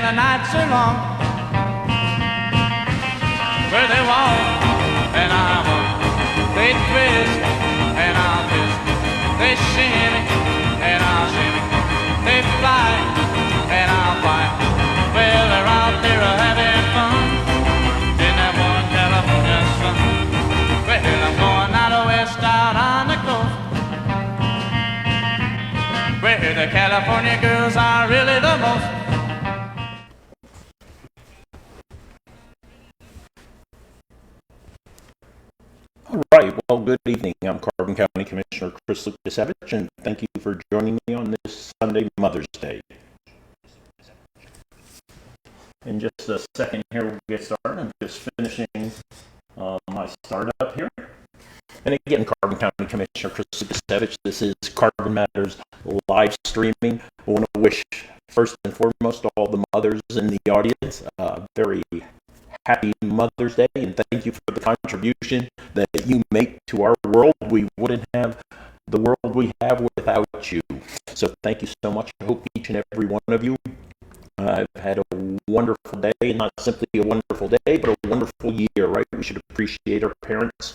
the nights are long, where they walk and I walk, they twist and I'll twist, they shimmy and I'll shimmy, they fly and I'll fly. Well, they're out there having fun in that one California sun. Well, I'm going out west, out on the coast, where the California girls are really the most. All right, well, good evening. I'm Carbon County Commissioner Chris Lukasevich, and thank you for joining me on this Sunday, Mother's Day. In just a second here, we'll get started. I'm just finishing my startup here. And again, Carbon County Commissioner Chris Lukasevich, this is Carbon Matters live streaming. I want to wish, first and foremost, all the mothers in the audience very happy Mother's Day, and thank you for the contribution that you make to our world. We wouldn't have the world we have without you. So thank you so much. I hope each and every one of you have had a wonderful day, not simply a wonderful day, but a wonderful year, right? We should appreciate our parents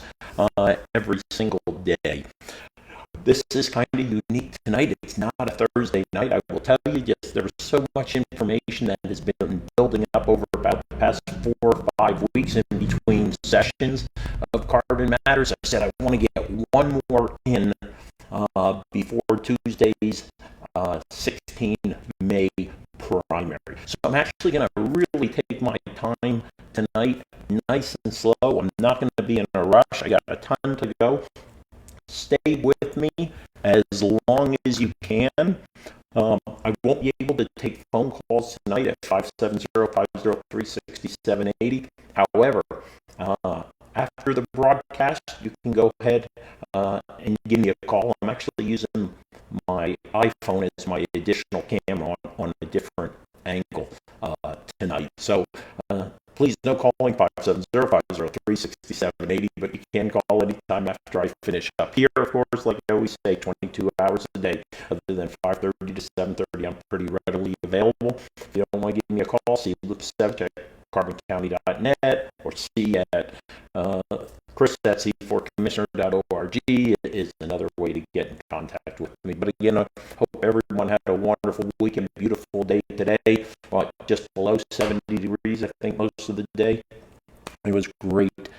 every single day. This is kind of unique tonight. It's not a Thursday night. I will tell you, just there's so much information that has been building up over about the past 4 or 5 weeks in between sessions of Carbon Matters. I said I want to get one more in before Tuesday's 16 May primary. So I'm actually going to really take my time tonight, nice and slow. I'm not going to be in a rush. I got a ton to go. Stay with me as long as you can. I won't be able to take phone calls tonight at 570-503-6780. However, after the broadcast, you can go ahead and give me a call. I'm actually using my iPhone as my additional camera on a different angle tonight. So please no calling 570-503-6780, but you can call anytime after I finish up here. Of course, like I always say, 22 hours a day. Other than 5:30 to 7:30, I'm pretty readily available. If you don't want to give me a call, see Lukasevich at carboncounty.net or see at Chris at C4Commissioner.org is another way to get in contact with me. But again, I hope everyone had a wonderful weekend, beautiful day today. Just below 70 degrees, I think, most of the day. It was great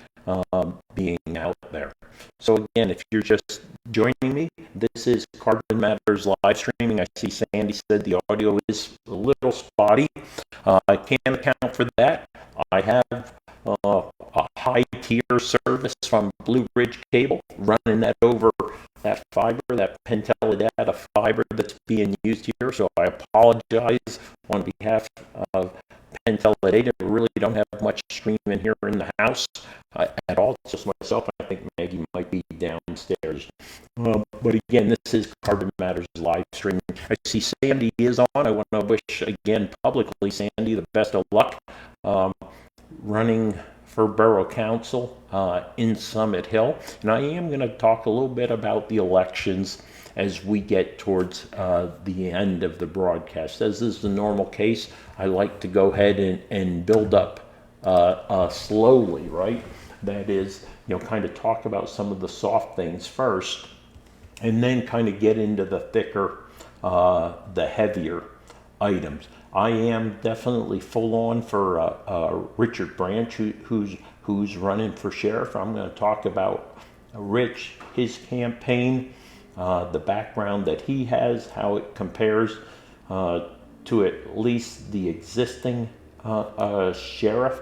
being out there. So again, if you're just joining me, this is Carbon Matters live streaming. I see Sandy said the audio is a little spotty. I can't account for that. I have a high-tier service from Blue Ridge Cable running that over that fiber, that Penteledata fiber that's being used here. So I apologize on behalf of Penteledata. We really don't have much streaming here in the house at all. It's just myself. I think Maggie might be downstairs. But again, this is Carbon Matters live streaming. I see Sandy is on. I want to wish again publicly Sandy the best of luck running for Borough Council in Summit Hill. And I am going to talk a little bit about the elections as we get towards the end of the broadcast. As is the normal case, I like to go ahead and build up slowly, right? That is, kind of talk about some of the soft things first, and then kind of get into the thicker, the heavier items. I am definitely full on for Richard Branch, who's running for sheriff. I'm going to talk about Rich, his campaign, the background that he has, how it compares to at least the existing sheriff.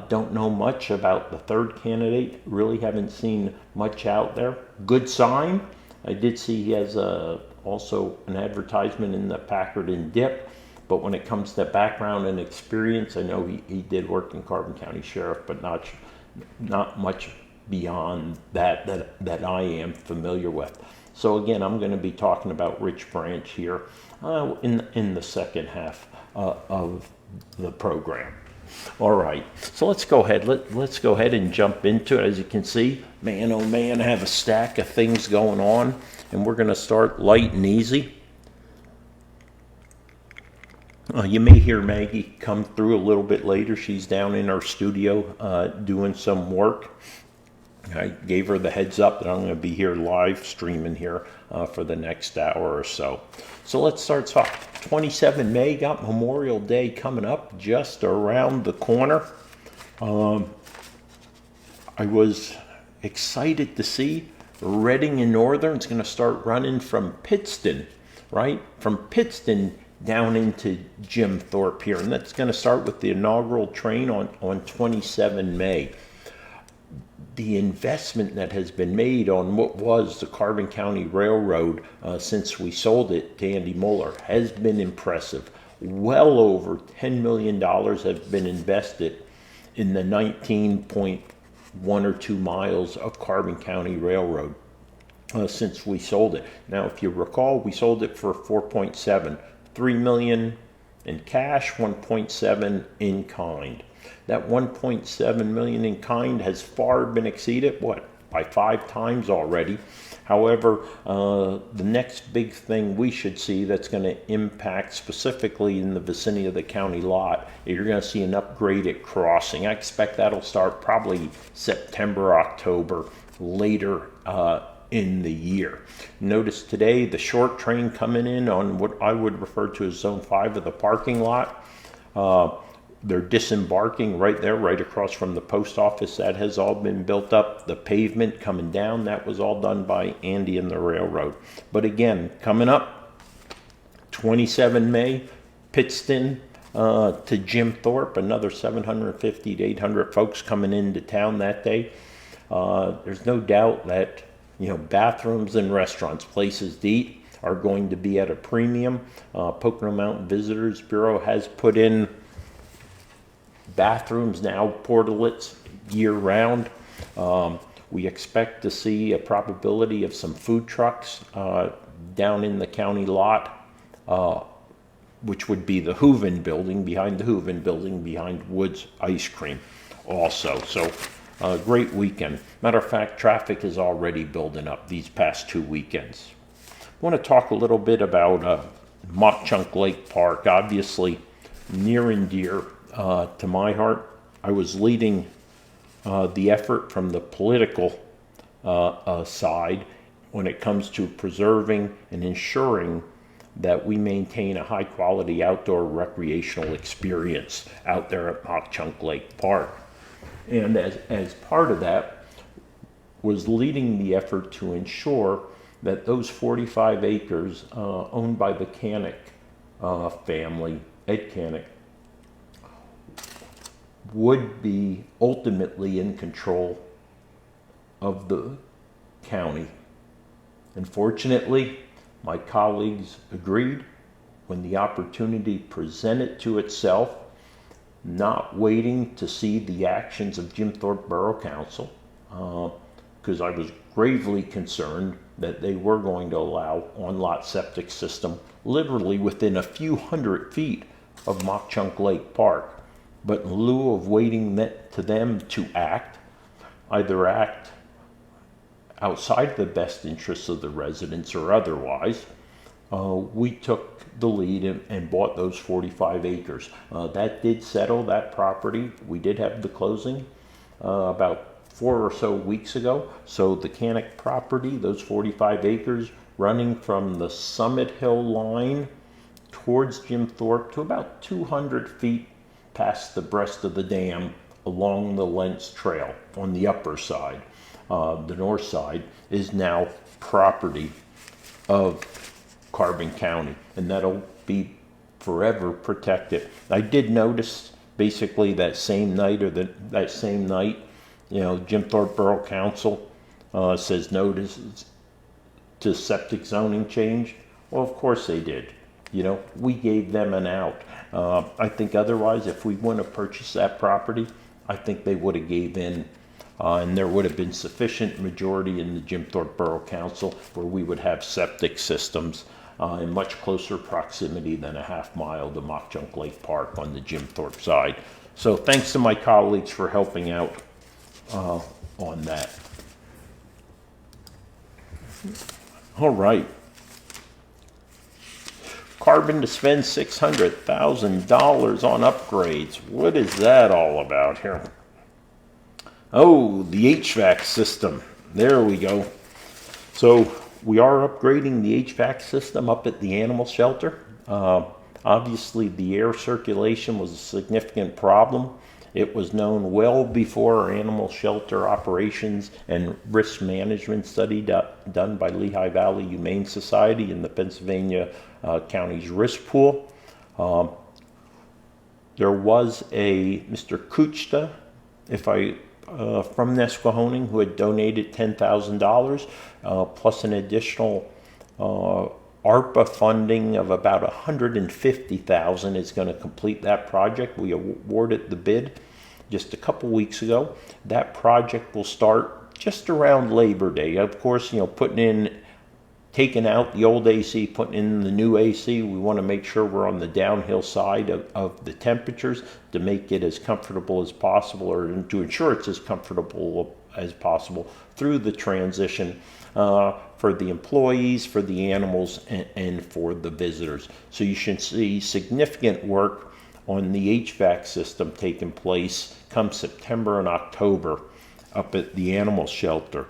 Don't know much about the third candidate. Really haven't seen much out there. Good sign. I did see he has also an advertisement in the Packard and Dip. But when it comes to background and experience, I know he did work in Carbon County Sheriff, but not much beyond that I am familiar with. So again, I'm going to be talking about Rich Branch here in the second half of the program. All right, so let's go ahead. Let's go ahead and jump into it. As you can see, man, oh man, I have a stack of things going on, and we're going to start light and easy. You may hear Maggie come through a little bit later. She's down in our studio doing some work. I gave her the heads up that I'm going to be here live streaming here for the next hour or so. So let's start off. 27 May, got Memorial Day coming up just around the corner. I was excited to see Reading and Northern's going to start running from Pittston, right? From Pittston down into Jim Thorpe here. And that's going to start with the inaugural train on 27 May. The investment that has been made on what was the Carbon County Railroad since we sold it to Andy Muller has been impressive. Well over $10 million have been invested in the 19.1 or 2 miles of Carbon County Railroad since we sold it. Now, if you recall, we sold it for 4.7, $3 million in cash, 1.7 in kind. That 1.7 million in kind has far been exceeded, by 5 times already. However, the next big thing we should see that's going to impact specifically in the vicinity of the county lot, you're going to see an upgraded crossing. I expect that'll start probably September, October, later in the year. Notice today the short train coming in on what I would refer to as Zone 5 of the parking lot. They're disembarking right there, right across from the post office. That has all been built up. The pavement coming down, that was all done by Andy and the railroad. But again, coming up, 27 May, Pittston to Jim Thorpe, another 750 to 800 folks coming into town that day. There's no doubt that, bathrooms and restaurants, places to eat, are going to be at a premium. Pocono Mountain Visitors Bureau has put in bathrooms now, portalets, year-round. We expect to see a probability of some food trucks down in the county lot, which would be the Hooven building, behind Woods Ice Cream also. So great weekend. Matter of fact, traffic is already building up these past 2 weekends. I want to talk a little bit about Machunk Lake Park, obviously near and dear to my heart. I was leading the effort from the political side when it comes to preserving and ensuring that we maintain a high quality outdoor recreational experience out there at Machunk Lake Park. And as part of that, was leading the effort to ensure that those 45 acres owned by the Canick family, Ed Canick, would be ultimately in control of the county. Unfortunately, my colleagues agreed when the opportunity presented to itself, not waiting to see the actions of Jim Thorpe Borough Council, because I was gravely concerned that they were going to allow on-lot septic system literally within a few hundred feet of Machunk Lake Park. But in lieu of waiting to them to act, either act outside the best interests of the residents or otherwise, we took the lead and bought those 45 acres. That did settle that property. We did have the closing about 4 or so weeks ago. So the Canick property, those 45 acres, running from the Summit Hill line towards Jim Thorpe to about 200 feet past the breast of the dam along the Lentz Trail on the upper side. The north side is now property of Carbon County, and that'll be forever protected. I did notice basically that same night, Jim Thorpe Borough Council says notices to septic zoning change. Well, of course they did. We gave them an out. I think otherwise, if we wouldn't have purchased that property, I think they would have gave in, and there would have been sufficient majority in the Jim Thorpe Borough Council where we would have septic systems in much closer proximity than a half mile to Machunk Lake Park on the Jim Thorpe side. So thanks to my colleagues for helping out on that. All right. Carbon to spend $600,000 on upgrades. What is that all about here? Oh, the HVAC system. There we go. So we are upgrading the HVAC system up at the animal shelter. Obviously, the air circulation was a significant problem. It was known well before our animal shelter operations and risk management study done by Lehigh Valley Humane Society in the Pennsylvania County's risk pool. There was a Mr. Kuchta, from Nesquehoning, who had donated $10,000 plus an additional ARPA funding of about $150,000 is going to complete that project. We awarded the bid just a couple weeks ago. That project will start just around Labor Day. Of course, taking out the old AC, putting in the new AC. We want to make sure we're on the downhill side of the temperatures to make it as comfortable as possible, or to ensure it's as comfortable as possible through the transition for the employees, for the animals, and for the visitors. So you should see significant work on the HVAC system taking place come September and October up at the animal shelter.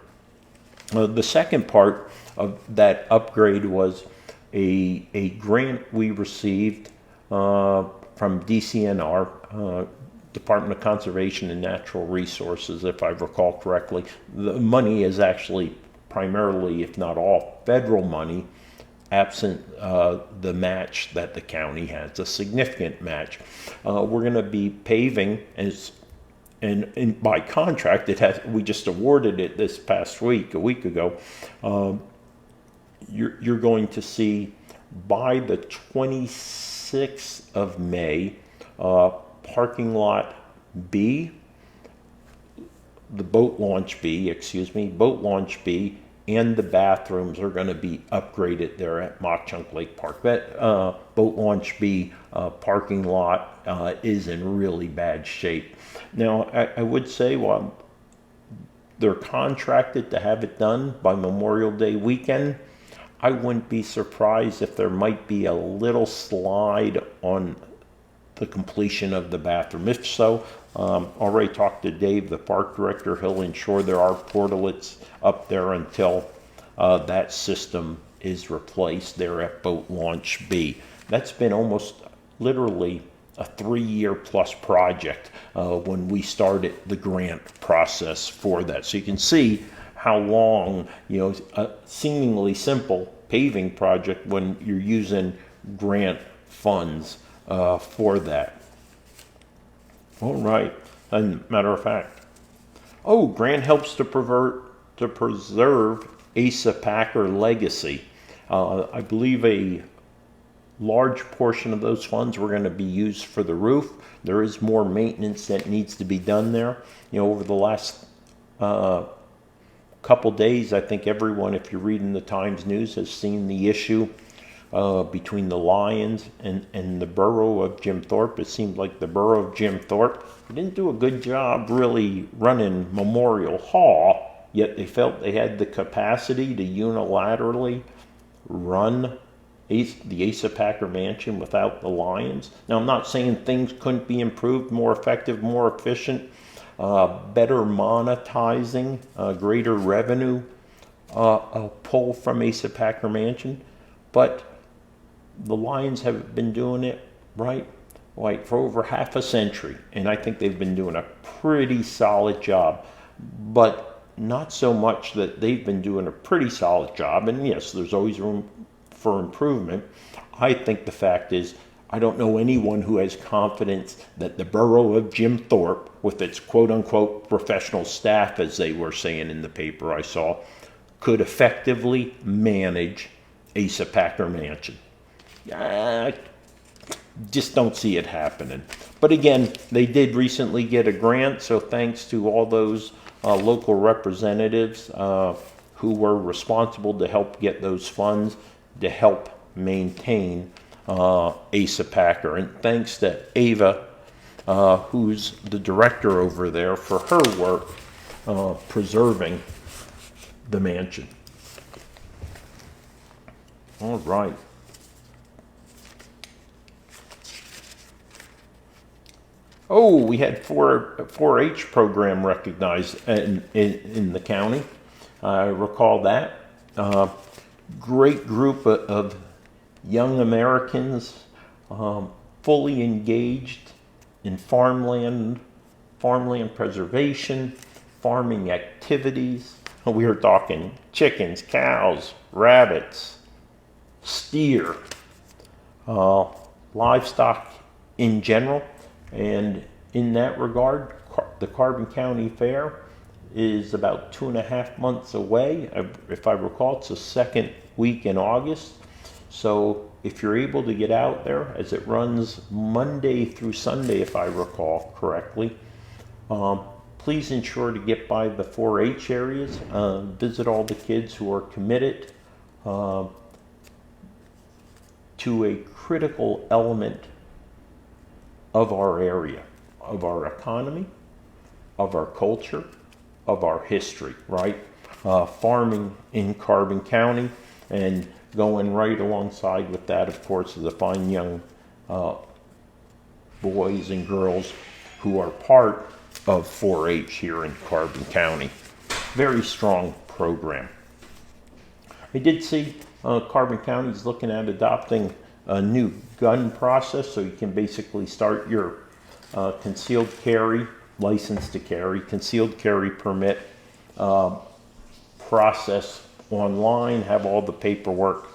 The second part of that upgrade was a grant we received from DCNR, Department of Conservation and Natural Resources, if I recall correctly. The money is actually primarily, if not all, federal money, absent the match that the county has, a significant match. We're going to be paving, and by contract, we just awarded it this past week, a week ago. You're going to see by the 26th of May, parking lot B, the boat launch B, and the bathrooms are going to be upgraded there at Machunk Lake Park. That boat launch B parking lot is in really bad shape. Now, I would say, while they're contracted to have it done by Memorial Day weekend, I wouldn't be surprised if there might be a little slide on the completion of the bathroom. If so, already talked to Dave, the park director. He'll ensure there are portalets up there until that system is replaced there at boat launch B. That's been almost literally a 3-year plus project when we started the grant process for that. So you can see how long, a seemingly simple paving project when you're using grant funds for that. All right. And matter of fact, grant helps to preserve Asa Packer legacy. I believe a large portion of those funds were going to be used for the roof. There is more maintenance that needs to be done there. Over the last couple days, I think everyone, if you're reading the Times News, has seen the issue between the Lions and the borough of Jim Thorpe. It seemed like the borough of Jim Thorpe didn't do a good job really running Memorial Hall, yet they felt they had the capacity to unilaterally run the Asa Packer Mansion without the Lions. Now, I'm not saying things couldn't be improved, more effective, more efficient, better monetizing, greater revenue pull from Asa Packer Mansion, but the Lions have been doing it right for over half a century, and I think they've been doing a pretty solid job, but not so much that they've been doing a pretty solid job. And yes, there's always room for improvement. I think the fact is, I don't know anyone who has confidence that the borough of Jim Thorpe, with its quote-unquote professional staff, as they were saying in the paper I saw, could effectively manage Asa Packer Mansion. Just don't see it happening. But again, they did recently get a grant, so thanks to all those local representatives who were responsible to help get those funds to help maintain Asa Packer. And thanks to Ava, who's the director over there, for her work preserving the mansion. All right. Oh, we had 4-H program recognized in the county. I recall that. Great group of young Americans, fully engaged in farmland preservation, farming activities. We were talking chickens, cows, rabbits, steer, livestock in general. And in that regard, the Carbon County Fair is about 2.5 months away. If I recall, it's the second week in August. So if you're able to get out there, as it runs Monday through Sunday, if I recall correctly, please ensure to get by the 4-H areas, visit all the kids who are committed to a critical element of our area, of our economy, of our culture, of our history, right? Farming in Carbon County, and going right alongside with that, of course, is the fine young boys and girls who are part of 4-H here in Carbon County. Very strong program. I did see Carbon County is looking at adopting a new gun process, so you can basically start your concealed carry, license to carry, concealed carry permit process online, have all the paperwork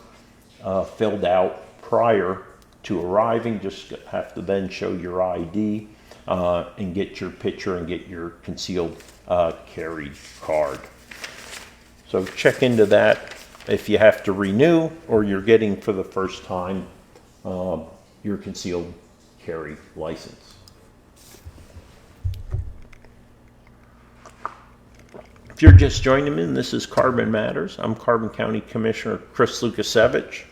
filled out prior to arriving. Just have to then show your ID and get your picture and get your concealed carry card. So check into that if you have to renew or you're getting for the first time your concealed carry license. If you're just joining me, this is Carbon Matters. I'm Carbon County Commissioner Chris Lukasiewicz.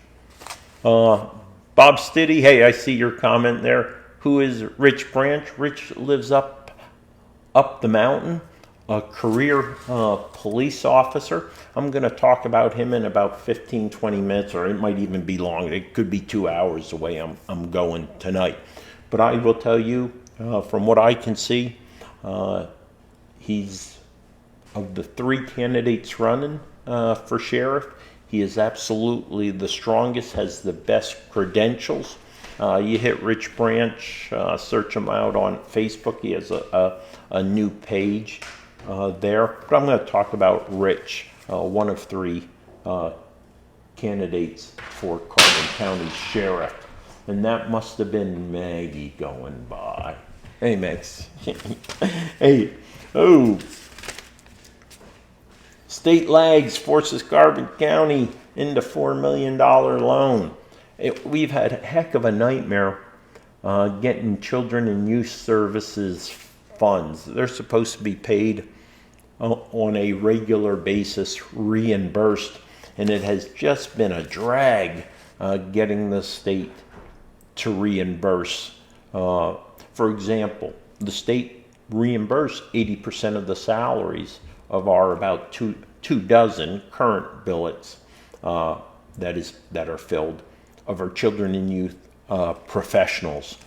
Bob Stiddy, hey, I see your comment there. Who is Rich Branch? Rich lives up the mountain, a career police officer. I'm going to talk about him in about 15-20 minutes, or it might even be longer. It could be 2 hours the way I'm going tonight. But I will tell you, from what I can see, he's, of the 3 candidates running for sheriff, he is absolutely the strongest, has the best credentials. You hit Rich Branch, search him out on Facebook. He has a new page there. But I'm going to talk about Rich, one of 3 candidates for Carbon County Sheriff. And that must have been Maggie going by. Hey, Max. Hey, oh. State lags forces Carbon County into $4 million loan. We've had a heck of a nightmare getting children and youth services funds. They're supposed to be paid on a regular basis, reimbursed, and it has just been a drag getting the state to reimburse. For example, the state reimbursed 80% of the salaries of our about two dozen current billets that are filled of our children and youth professionals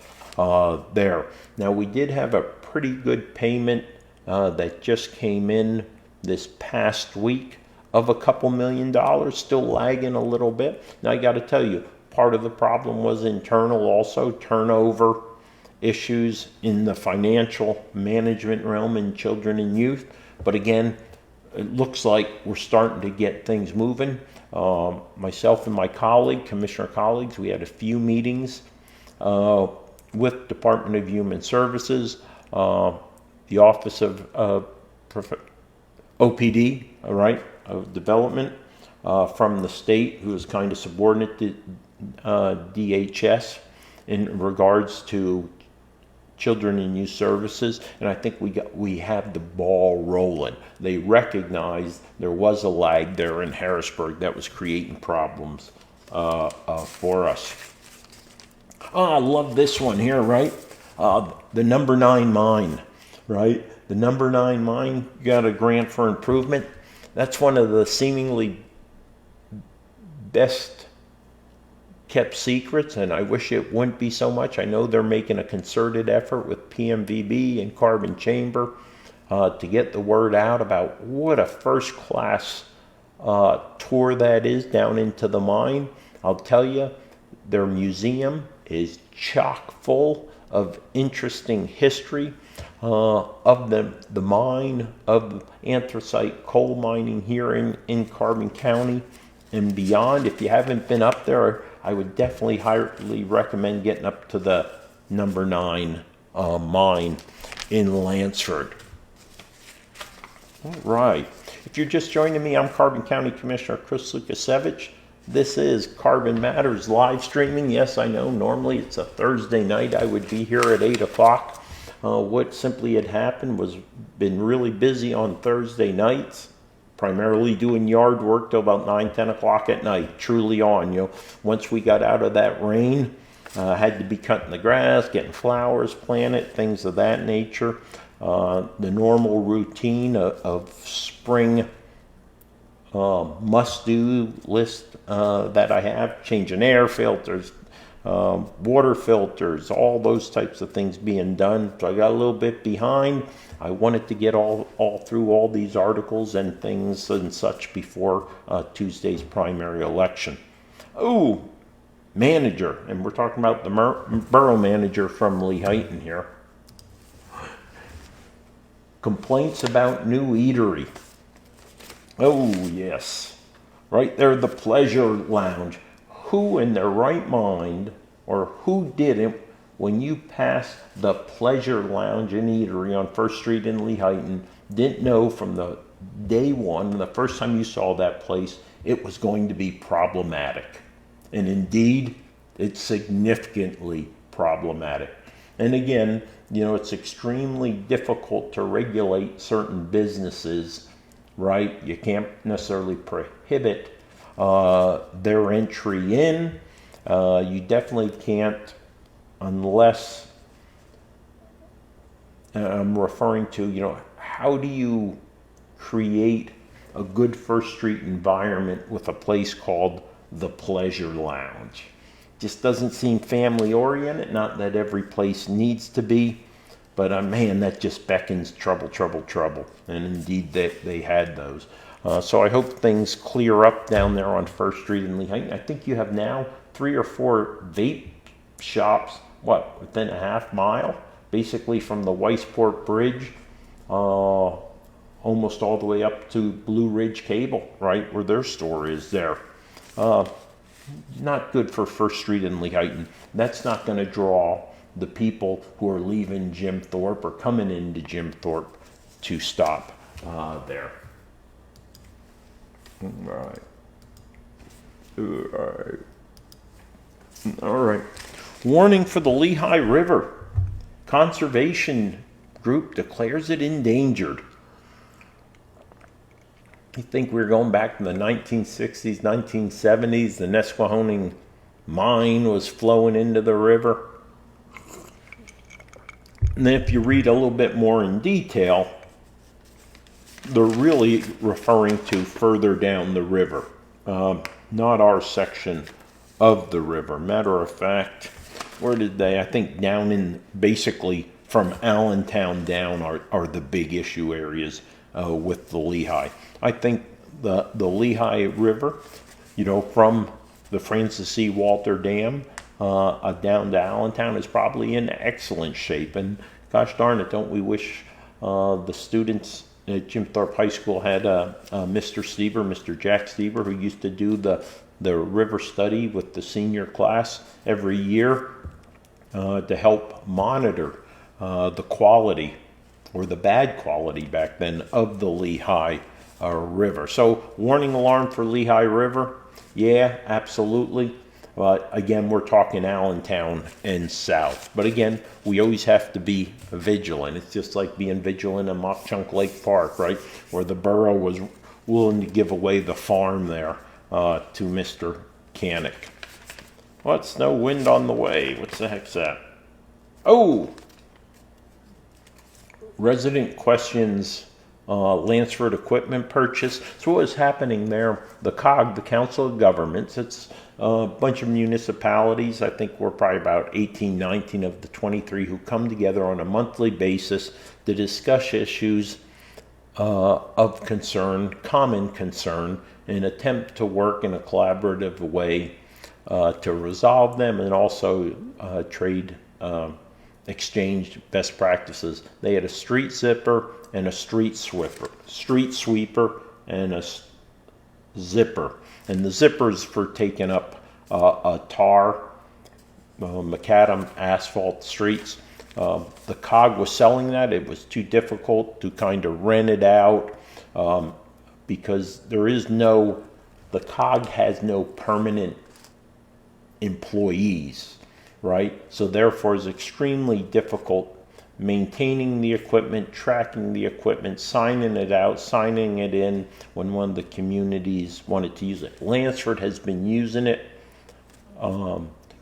there. Now, we did have a pretty good payment that just came in this past week of a couple $1 million, still lagging a little bit. Now, I got to tell you, part of the problem was internal also, turnover issues in the financial management realm in children and youth. But again, it looks like we're starting to get things moving. Myself and my commissioner colleagues, we had a few meetings with Department of Human Services, the Office of OPD, all right, of Development, from the state, who is kind of subordinate to DHS in regards to children and youth services, and I think we have the ball rolling. They recognized there was a lag there in Harrisburg that was creating problems for us. Oh, I love this one here, right? The number 9 mine, right? The number 9 mine got a grant for improvement. That's one of the seemingly best kept secrets, and I wish it wouldn't be so much. I know they're making a concerted effort with PMVB and Carbon Chamber to get the word out about what a first-class tour that is down into the mine. I'll tell you, their museum is chock full of interesting history of the mine, of anthracite coal mining here in Carbon County and beyond. If you haven't been up there, I would definitely highly recommend getting up to the number 9 mine in Lansford. All right. If you're just joining me, I'm Carbon County Commissioner Chris Lukasiewicz. This is Carbon Matters live streaming. Yes, I know, normally it's a Thursday night. I would be here at 8 o'clock. What simply had happened was been really busy on Thursday nights, primarily doing yard work till about 9, 10 o'clock at night, truly on. Once we got out of that rain, had to be cutting the grass, getting flowers planted, things of that nature. The normal routine of spring must-do list that I have, changing air filters, water filters, all those types of things being done. So I got a little bit behind. I wanted to get all through all these articles and things and such before Tuesday's primary election. Oh, manager, and we're talking about the borough manager from Lehighton here. Complaints about new eatery. Oh, yes. Right there, the Pleasure Lounge. Who in their right mind, or who didn't, when you passed the Pleasure Lounge and Eatery on 1st Street in Lehighton, didn't know from the day one, the first time you saw that place, it was going to be problematic. And indeed, it's significantly problematic. And again, it's extremely difficult to regulate certain businesses, right? You can't necessarily prohibit their entry in. You definitely can't, unless I'm referring to, how do you create a good First Street environment with a place called the Pleasure Lounge? Just doesn't seem family oriented. Not that every place needs to be, but man, that just beckons trouble. And indeed, they had those. So I hope things clear up down there on 1st Street in Lehighton. I think you have now 3 or 4 vape shops, within a half mile, basically from the Weisport Bridge, almost all the way up to Blue Ridge Cable, right, where their store is there. Not good for 1st Street in Lehighton. That's not going to draw the people who are leaving Jim Thorpe or coming into Jim Thorpe to stop there. All right. Warning for the Lehigh River. Conservation group declares it endangered. I think we're going back to the 1960s, 1970s. The Nesquehoning mine was flowing into the river. And then if you read a little bit more in detail, they're really referring to further down the river, not our section of the river. Matter of fact, where did they? I think down in, basically from Allentown down are the big issue areas with the Lehigh. I think the Lehigh River, from the Francis C. Walter Dam down to Allentown is probably in excellent shape. And gosh darn it, don't we wish the students at Jim Thorpe High School had Mr. Jack Stever, who used to do the river study with the senior class every year to help monitor the quality, or the bad quality back then, of the Lehigh River. So warning alarm for Lehigh River. Yeah, absolutely. But again, we're talking Allentown and south. But again, we always have to be vigilant. It's just like being vigilant in Machunk Lake Park, right? Where the borough was willing to give away the farm there to Mr. Canick. What's no wind on the way? What's the heck's that? Oh! Resident questions Lansford equipment purchase. So what was happening there, the COG, the Council of Governments, it's a bunch of municipalities. I think we're probably about 18, 19 of the 23 who come together on a monthly basis to discuss issues of concern, common concern, and attempt to work in a collaborative way to resolve them, and also trade exchange best practices. They had a street zipper and a street sweeper and a zipper. And the zipper's for taking up a tar, macadam asphalt streets. The COG was selling that. It was too difficult to kind of rent it out because the COG has no permanent employees, right? So therefore it's extremely difficult maintaining the equipment, tracking the equipment, signing it out, signing it in when one of the communities wanted to use it. Lansford has been using it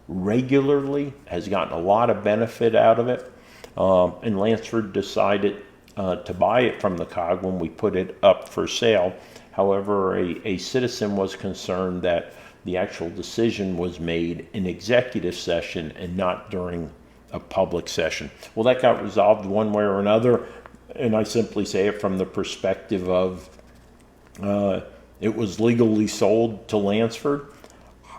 regularly, has gotten a lot of benefit out of it, and Lansford decided to buy it from the COG when we put it up for sale. However, a citizen was concerned that the actual decision was made in executive session and not during a public session. Well, that got resolved one way or another, and I simply say it from the perspective of it was legally sold to Lansford.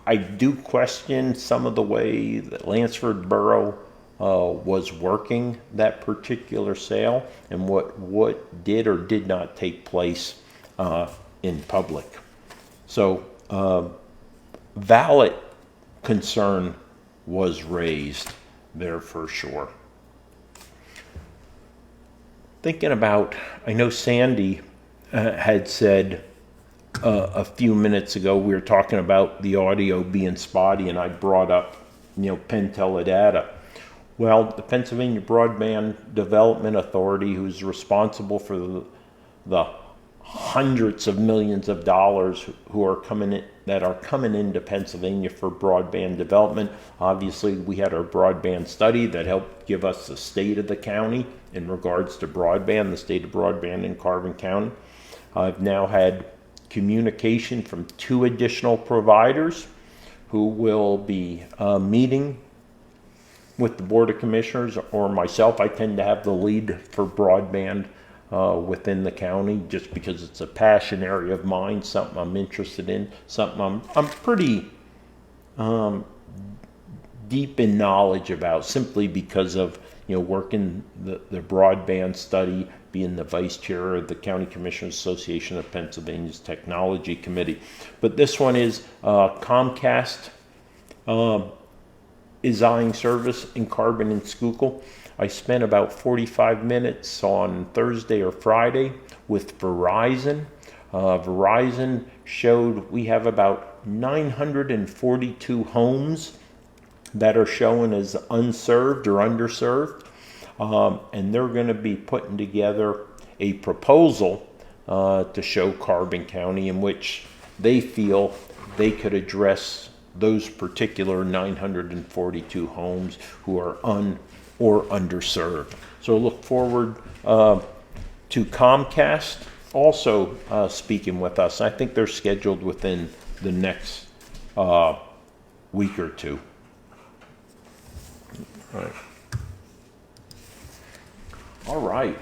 I do question some of the way that Lansford Borough was working that particular sale and what did or did not take place in public. So valid concern was raised there for sure. Thinking about, I know Sandy had said a few minutes ago, we were talking about the audio being spotty, and I brought up, Penn Teledata. Well, the Pennsylvania Broadband Development Authority, who's responsible for the hundreds of millions of dollars that are coming into Pennsylvania for broadband development. Obviously, we had our broadband study that helped give us the state of the county in regards to broadband, the state of broadband in Carbon County. I've now had communication from 2 additional providers who will be meeting with the Board of Commissioners or myself. I tend to have the lead for broadband within the county just because it's a passion area of mine, something I'm interested in, something I'm pretty deep in knowledge about, simply because of working the broadband study, being the vice chair of the County Commissioners Association of Pennsylvania's Technology Committee. But this one is Comcast is eyeing service in Carbon and Schuylkill. I spent about 45 minutes on Thursday or Friday with Verizon. Verizon showed we have about 942 homes that are shown as unserved or underserved. And they're going to be putting together a proposal to show Carbon County in which they feel they could address those particular 942 homes who are or underserved. So look forward to Comcast also speaking with us. I think they're scheduled within the next week or two. All right.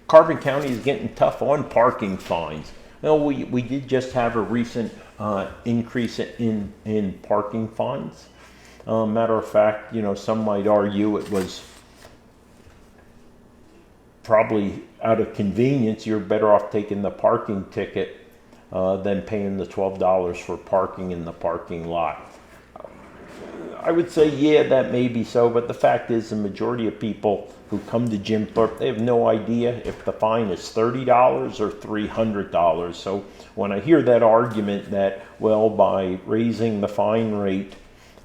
Carbon County is getting tough on parking fines. Well, we did just have a recent increase in parking fines. Matter of fact, some might argue it was probably out of convenience. You're better off taking the parking ticket than paying the $12 for parking in the parking lot. I would say, yeah, that may be so, but the fact is the majority of people who come to Jim Thorpe, they have no idea if the fine is $30 or $300. So when I hear that argument that, well, by raising the fine rate,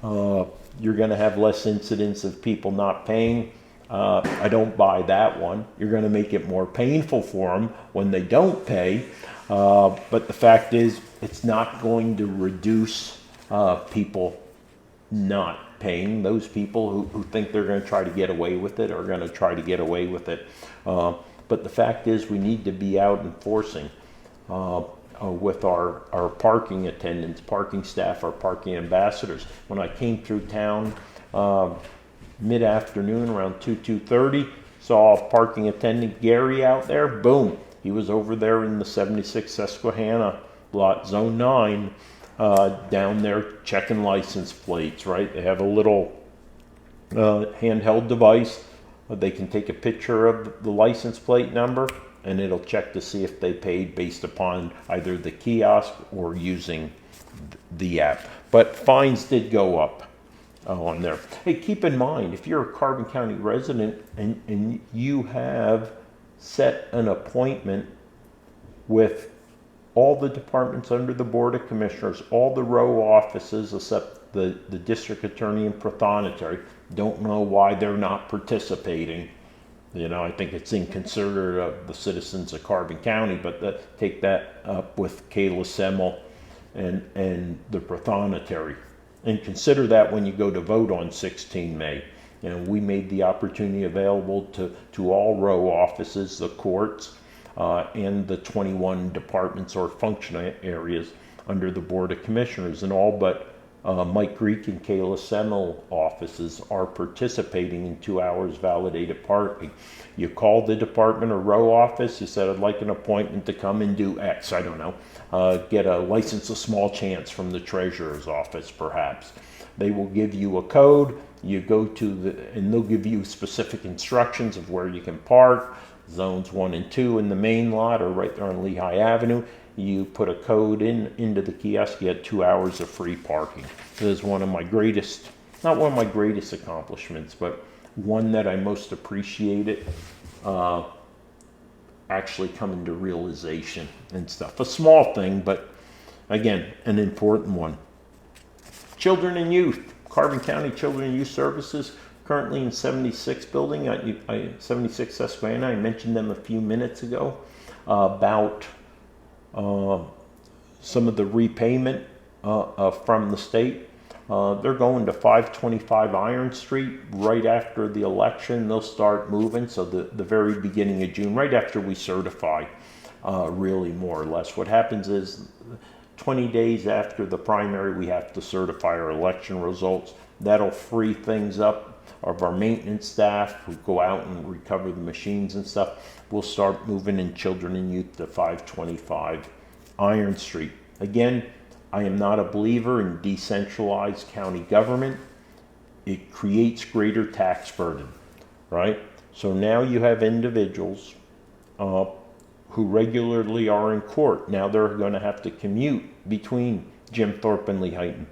you're going to have less incidents of people not paying, I don't buy that one. You're going to make it more painful for them when they don't pay. But the fact is, it's not going to reduce people not paying. Those people who think they're going to try to get away with it are going to try to get away with it. But the fact is, we need to be out enforcing with our parking attendants, parking staff, our parking ambassadors. When I came through town mid-afternoon around 2:30, saw a parking attendant, Gary, out there. Boom, he was over there in the 76 Susquehanna lot, zone 9, down there checking license plates, right? They have a little handheld device. They can take a picture of the license plate number, and it'll check to see if they paid based upon either the kiosk or using the app. But fines did go up on there. Hey, keep in mind, if you're a Carbon County resident and you have set an appointment with all the departments under the Board of Commissioners, all the row offices except the district attorney and prothonotary, don't know why they're not participating. You know, I think it's inconsiderate of the citizens of Carbon County, but take that up with Kayla Semmel and the prothonotary. And consider that when you go to vote on 16 May. You know, we made the opportunity available to all row offices, the courts, and the 21 departments or function areas under the Board of Commissioners, and all but Mike Greek and Kayla Semmel offices are participating in 2 hours validated parking. You call the department or row office, you said, I'd like an appointment to come and do X, I don't know, get a license of small chance from the treasurer's office perhaps. They will give you a code, you go to and they'll give you specific instructions of where you can park, zones 1 and 2 in the main lot or right there on Lehigh Avenue. You put a code into the kiosk, you get 2 hours of free parking. This is one of my greatest, not one of my greatest accomplishments, but one that I most appreciated actually coming to realization and stuff. A small thing, but again, an important one. Children and youth, Carbon County Children and Youth Services, currently in 76 building, 76 Susquehanna. I mentioned them a few minutes ago about some of the repayment from the state. They're going to 525 Iron Street right after the election. They'll start moving, so the very beginning of June, right after we certify, really more or less. What happens is 20 days after the primary, we have to certify our election results. That'll free things up of our maintenance staff who go out and recover the machines and stuff. We'll start moving in children and youth to 525 Iron Street. Again, I am not a believer in decentralized county government. It creates greater tax burden, right? So now you have individuals who regularly are in court. Now they're going to have to commute between Jim Thorpe and Lehighton.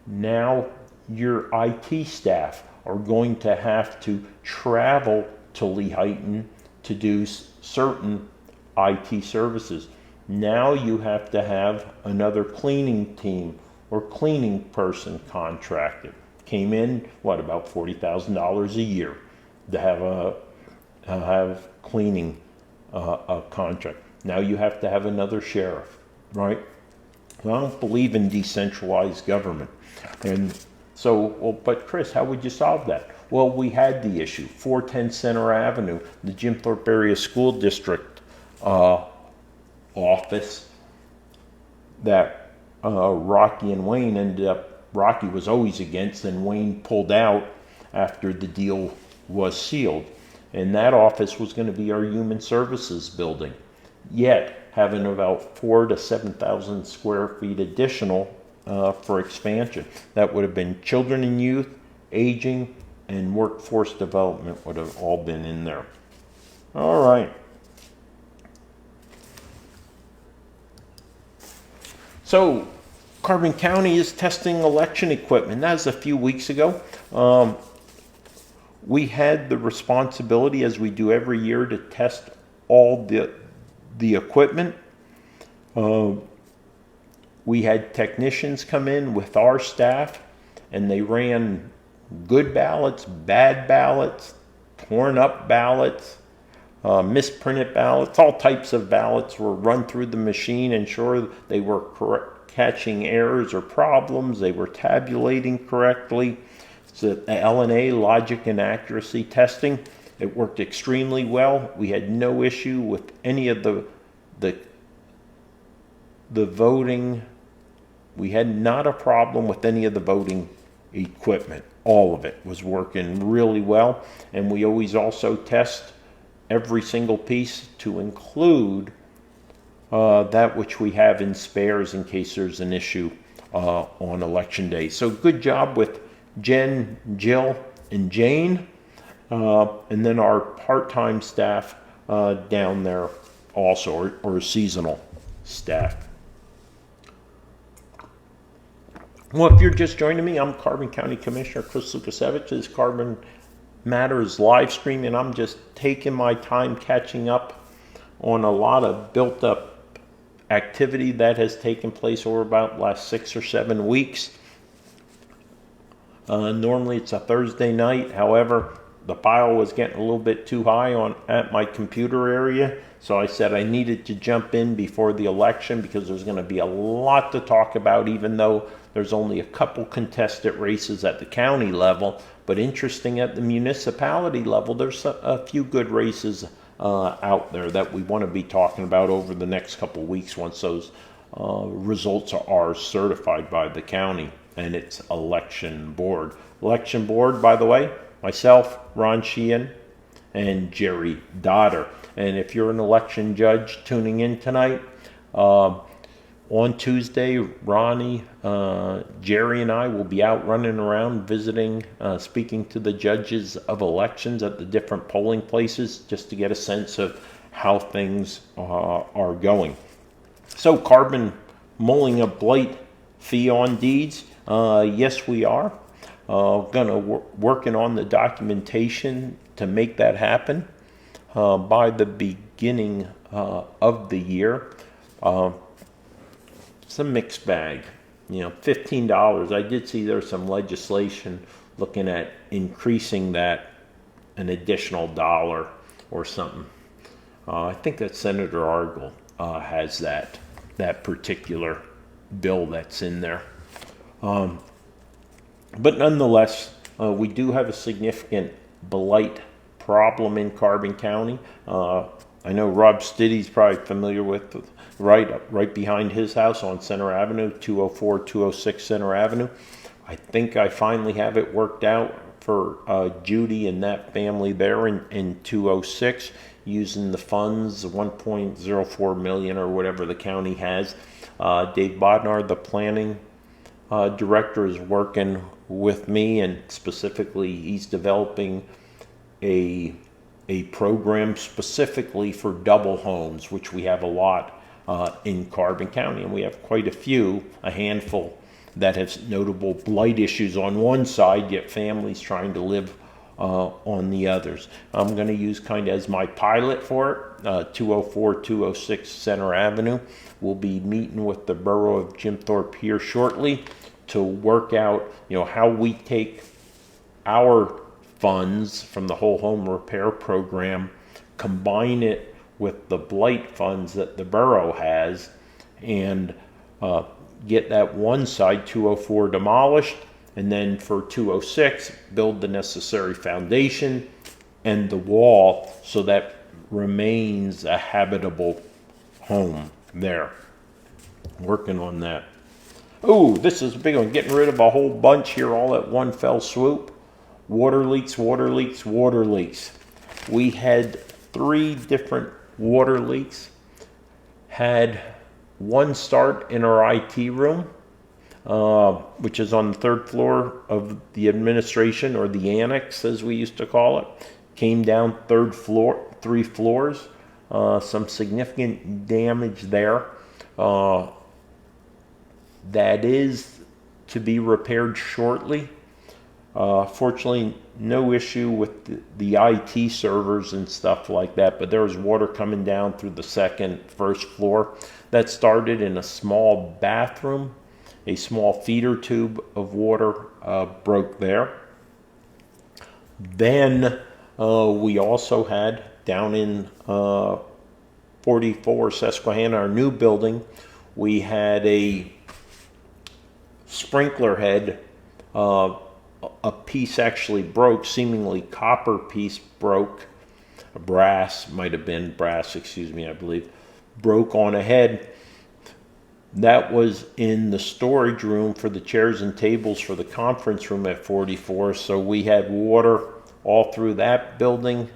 Now your IT staff are going to have to travel to Lehighton to do certain IT services. Now you have to have another cleaning team or cleaning person contracted. Came in, what, about $40,000 a year to have cleaning a contract. Now you have to have another sheriff, right? Well, I don't believe in decentralized government. And so, well, but Chris, how would you solve that? Well, we had the issue, 410 Center Avenue, the Jim Thorpe Area School District office that Rocky and Wayne ended up, Rocky was always against, and Wayne pulled out after the deal was sealed. And that office was going to be our human services building. Yet, having about 4,000 to 7,000 square feet additional for expansion. That would have been children and youth, aging, and workforce development would have all been in there. All right. So, Carbon County is testing election equipment. That was a few weeks ago. We had the responsibility, as we do every year, to test all the equipment. We had technicians come in with our staff, and they ran good ballots, bad ballots, torn up ballots, misprinted ballots. All types of ballots were run through the machine, ensure they were catching errors or problems, they were tabulating correctly. It's the LNA, logic and accuracy testing, It worked extremely well. We had no issue with any of the voting. We had not a problem with any of the voting equipment. All of it was working really well. And we always also test every single piece to include that which we have in spares in case there's an issue on election day. So good job with Jen, Jill, and Jane. And then our part-time staff down there also, or seasonal staff. Well, if you're just joining me, I'm Carbon County Commissioner Chris Lukasiewicz. This is Carbon Matters live stream, and I'm just taking my time catching up on a lot of built-up activity that has taken place over about the last 6 or 7 weeks. Normally it's a Thursday night. However, the pile was getting a little bit too high at my computer area, so I said I needed to jump in before the election because there's going to be a lot to talk about, even though there's only a couple contested races at the county level. But interesting, at the municipality level, there's a few good races out there that we want to be talking about over the next couple weeks once those results are certified by the county and its election board. Election board, by the way, myself, Ron Sheehan, and Jerry Dodder. And if you're an election judge tuning in tonight, on Tuesday, Ronnie, Jerry, and I will be out running around visiting, speaking to the judges of elections at the different polling places just to get a sense of how things are going. So, carbon mulling a blight fee on deeds. Yes, we are. Working on the documentation to make that happen by the beginning of the year. It's a mixed bag, $15. I did see there's some legislation looking at increasing that an additional $1 or something. I think that Senator Argyle has that particular bill that's in there. But nonetheless, we do have a significant blight problem in Carbon County. I know Rob Stiddy's probably familiar with right behind his house on Center Avenue, 204, 206 Center Avenue. I think I finally have it worked out for Judy and that family there in 206 using the funds, 1.04 million or whatever the county has. Dave Bodnar, the planning director, is working with me, and specifically he's developing a program specifically for double homes, which we have a lot in Carbon County, and we have quite a handful that have notable blight issues on one side, yet families trying to live on the others. I'm going to use kind of as my pilot for it, 204, 206 Center Avenue. We'll be meeting with the borough of Jim Thorpe here shortly to work out, how we take our funds from the whole home repair program, combine it with the blight funds that the borough has, and get that one side, 204, demolished, and then for 206 build the necessary foundation and the wall so that remains a habitable home there. Working on that. Oh, this is a big one. Getting rid of a whole bunch here all at one fell swoop. Water leaks, water leaks, water leaks. We had 3 different water leaks. Had one start in our IT room, which is on the 3rd floor of the administration, or the annex as we used to call it. Came down 3rd floor, 3 floors. Some significant damage there. That is to be repaired shortly. Fortunately, no issue with the IT servers and stuff like that, but there was water coming down through the 1st floor. That started in a small bathroom. A small feeder tube of water broke there. Then we also had down in 44 Susquehanna, our new building, we had a sprinkler head a piece actually broke, seemingly copper piece broke, brass, excuse me, I believe, broke on a head. That was in the storage room for the chairs and tables for the conference room at 44. So we had water all through that building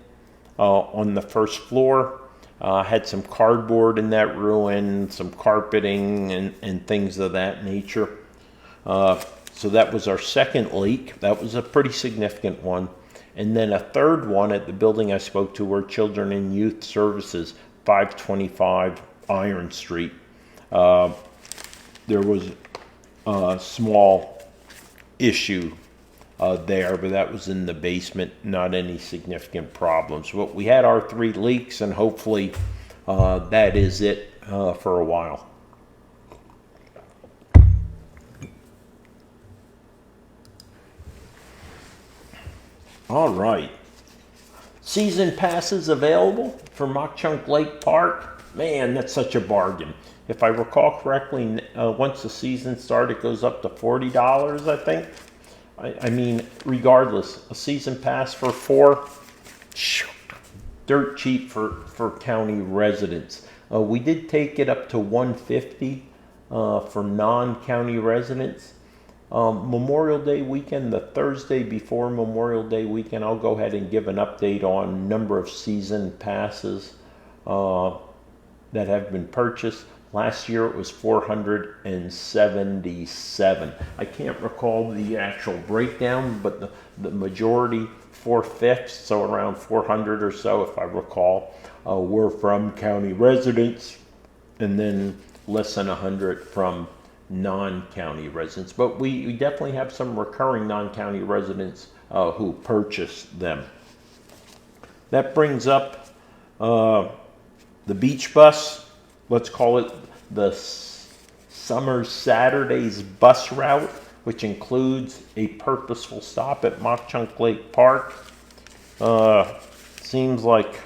on the first floor. Had some cardboard in that ruin, some carpeting and things of that nature. So that was our second leak. That was a pretty significant one. And then a third one at the building I spoke to were Children and Youth Services, 525 Iron Street. There was a small issue there, but that was in the basement, not any significant problems. But we had our 3 leaks, and hopefully that is it for a while. All right. Season passes available for Machunk Lake Park. Man, that's such a bargain. If I recall correctly, once the season starts, it goes up to $40, I think. I mean, regardless, a season pass for 4, dirt cheap for county residents. We did take it up to $150 for non-county residents. Memorial Day weekend, the Thursday before Memorial Day weekend, I'll go ahead and give an update on number of season passes that have been purchased. Last year it was 477. I can't recall the actual breakdown, but the majority, 4/5, so around 400 or so, if I recall, were from county residents, and then less than 100 from non-county residents. But we definitely have some recurring non-county residents who purchased them. That brings up the beach bus. Let's call it the Summer Saturdays bus route, which includes a purposeful stop at Machunk Lake Park. Seems like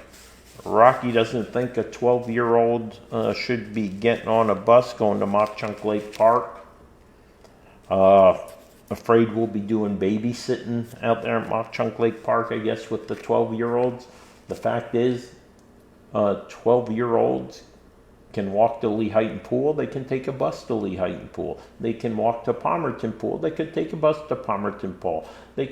Rocky doesn't think a 12-year-old should be getting on a bus going to Machunk Lake Park. Afraid we'll be doing babysitting out there at Machunk Lake Park, I guess, with the 12-year-olds. The fact is, 12-year-olds can walk to Lehighton Pool. They can take a bus to Lehighton Pool. They can walk to Palmerton Pool. They could take a bus to Palmerton Pool. They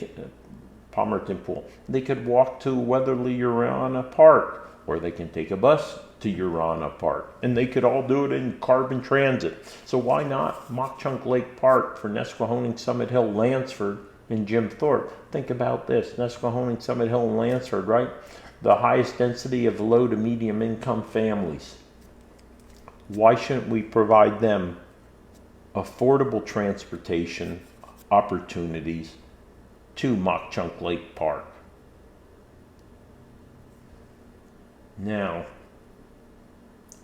could walk to Weatherly Urana Park, or they can take a bus to Urana Park. And they could all do it in carbon transit. So why not Machunk Lake Park for Nesquehoning, Summit Hill, Lansford, and Jim Thorpe? Think about this. Nesquehoning, Summit Hill, and Lansford, right? The highest density of low to medium income families. Why shouldn't we provide them affordable transportation opportunities to Machunk Lake Park? Now,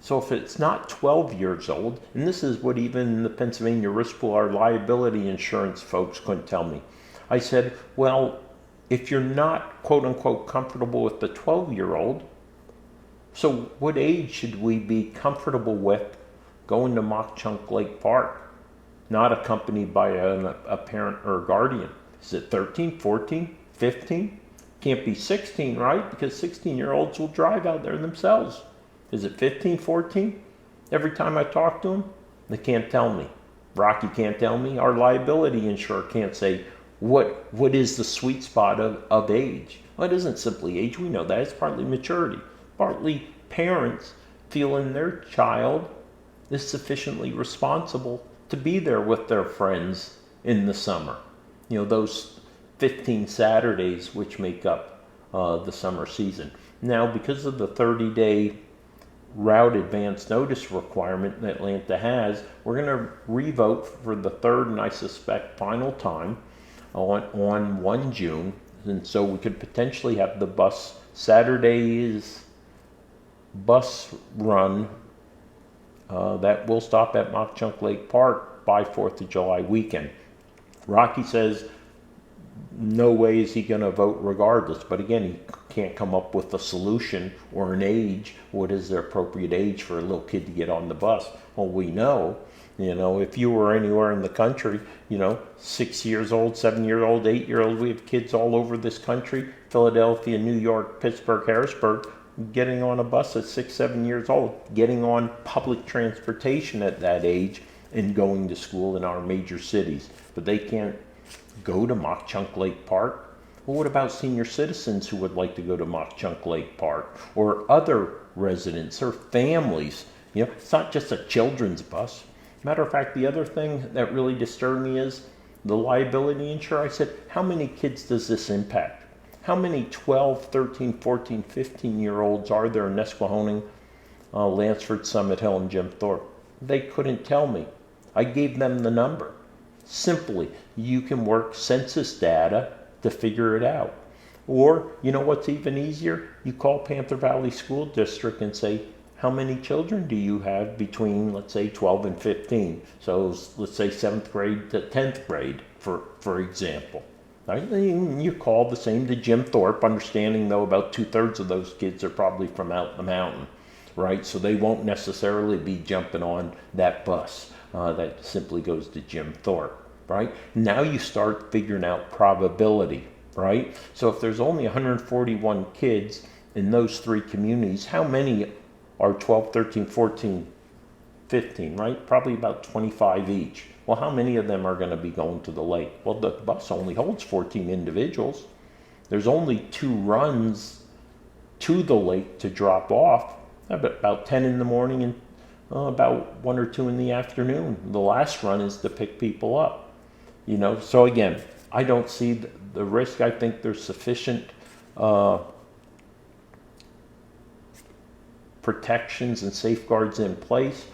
so if it's not 12 years old, and this is what even the Pennsylvania Risk Pool, our liability insurance folks couldn't tell me. I said, well, if you're not quote unquote comfortable with the 12-year-old, so what age should we be comfortable with going to Machunk Lake Park, not accompanied by a parent or a guardian? Is it 13, 14, 15? Can't be 16, right? Because 16-year-olds will drive out there themselves. Is it 15, 14? Every time I talk to them, they can't tell me. Rocky can't tell me. Our liability insurer can't say what is the sweet spot of age. Well, it isn't simply age. We know that. It's partly maturity. Partly parents feeling their child is sufficiently responsible to be there with their friends in the summer. You know, those 15 Saturdays which make up the summer season. Now, because of the 30-day route advance notice requirement that Atlanta has, we're going to revote for the third and I suspect final time on 1 June. And so we could potentially have the Saturday's bus run that will stop at Machunk Lake Park by 4th of July weekend. Rocky says no way is he going to vote regardless, but again, he can't come up with a solution or an age. What is the appropriate age for a little kid to get on the bus? Well, we know You know, if you were anywhere in the country, 6 years old, 7 years old, 8 year old, we have kids all over this country, Philadelphia, New York, Pittsburgh, Harrisburg, getting on a bus at 6, 7 years old, getting on public transportation at that age and going to school in our major cities. But they can't go to Machunk Lake Park. Well, what about senior citizens who would like to go to Machunk Lake Park, or other residents or families? It's not just a children's bus. Matter of fact, the other thing that really disturbed me is the liability insurance. I said, how many kids does this impact? How many 12, 13, 14, 15-year-olds are there in Nesquehoning, Lansford, Summit Hill, and Jim Thorpe? They couldn't tell me. I gave them the number. Simply, you can work census data to figure it out. Or, you know what's even easier? You call Panther Valley School District and say, how many children do you have between, let's say, 12 and 15? So let's say 7th grade to 10th grade, for example. Right? You call the same to Jim Thorpe, understanding though about 2/3 of those kids are probably from out the mountain, right? So they won't necessarily be jumping on that bus that simply goes to Jim Thorpe, right? Now you start figuring out probability, right? So if there's only 141 kids in those three communities, how many are 12, 13, 14, 15, right? Probably about 25 each. Well, how many of them are going to be going to the lake? Well, the bus only holds 14 individuals. There's only 2 runs to the lake to drop off, about 10 in the morning and about 1 or 2 in the afternoon. The last run is to pick people up. So again, I don't see the risk. I think there's sufficient protections and safeguards in place.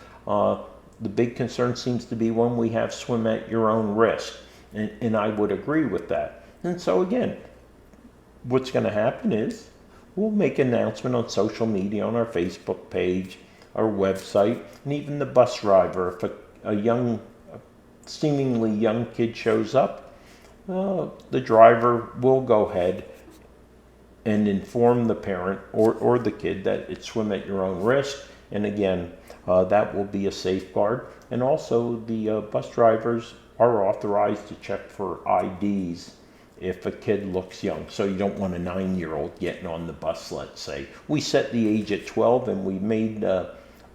The big concern seems to be when we have swim at your own risk, and I would agree with that. And so again, what's going to happen is we'll make an announcement on social media, on our Facebook page, our website, and even the bus driver. If a seemingly young kid shows up, the driver will go ahead and inform the parent or the kid that it's swim at your own risk. And again, that will be a safeguard. And also the bus drivers are authorized to check for IDs if a kid looks young. So you don't want a 9-year-old getting on the bus, let's say. We set the age at 12, and we made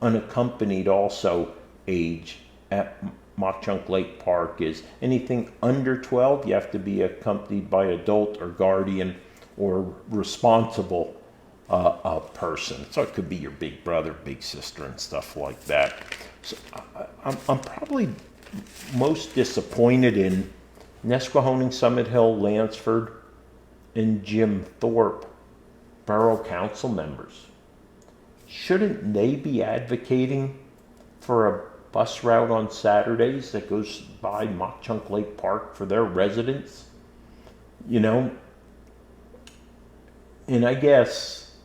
unaccompanied also age at Machunk Lake Park is anything under 12, you have to be accompanied by adult or guardian or responsible person. So it could be your big brother, big sister, and stuff like that. So I'm probably most disappointed in Nesquehoning, Summit Hill, Lansford, and Jim Thorpe borough council members. Shouldn't they be advocating for a bus route on Saturdays that goes by Machunk Lake Park for their residents? And I guess,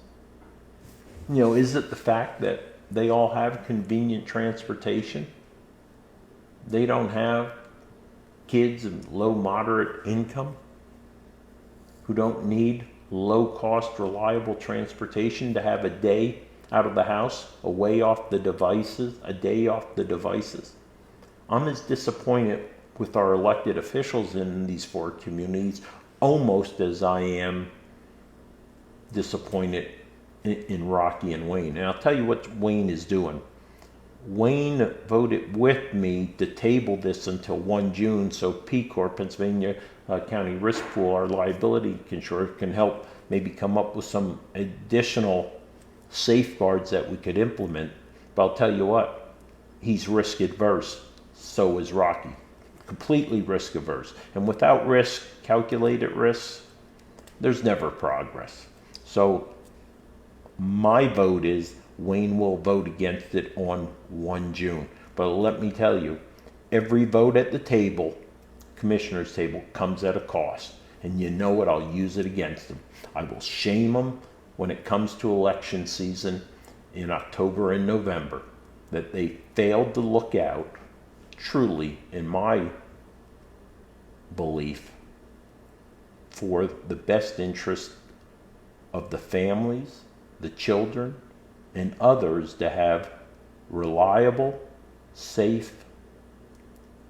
is it the fact that they all have convenient transportation? They don't have kids of low, moderate income who don't need low-cost, reliable transportation to have a day out of the house, a day off the devices. I'm as disappointed with our elected officials in these 4 communities almost as I am disappointed in Rocky and Wayne. And I'll tell you what Wayne is doing. Wayne voted with me to table this until 1 June so PCOR, Pennsylvania County Risk Pool, our liability insurer, can help maybe come up with some additional safeguards that we could implement. But I'll tell you what, he's risk adverse. So is Rocky. Completely risk averse. And without risk, calculated risks, there's never progress. So my vote is Wayne will vote against it on 1 June. But let me tell you, every vote at the table, commissioner's table, comes at a cost. And you know what? I'll use it against them. I will shame them when it comes to election season in October and November, that they failed to look out, truly, in my belief, for the best interest of the families, the children, and others to have reliable, safe,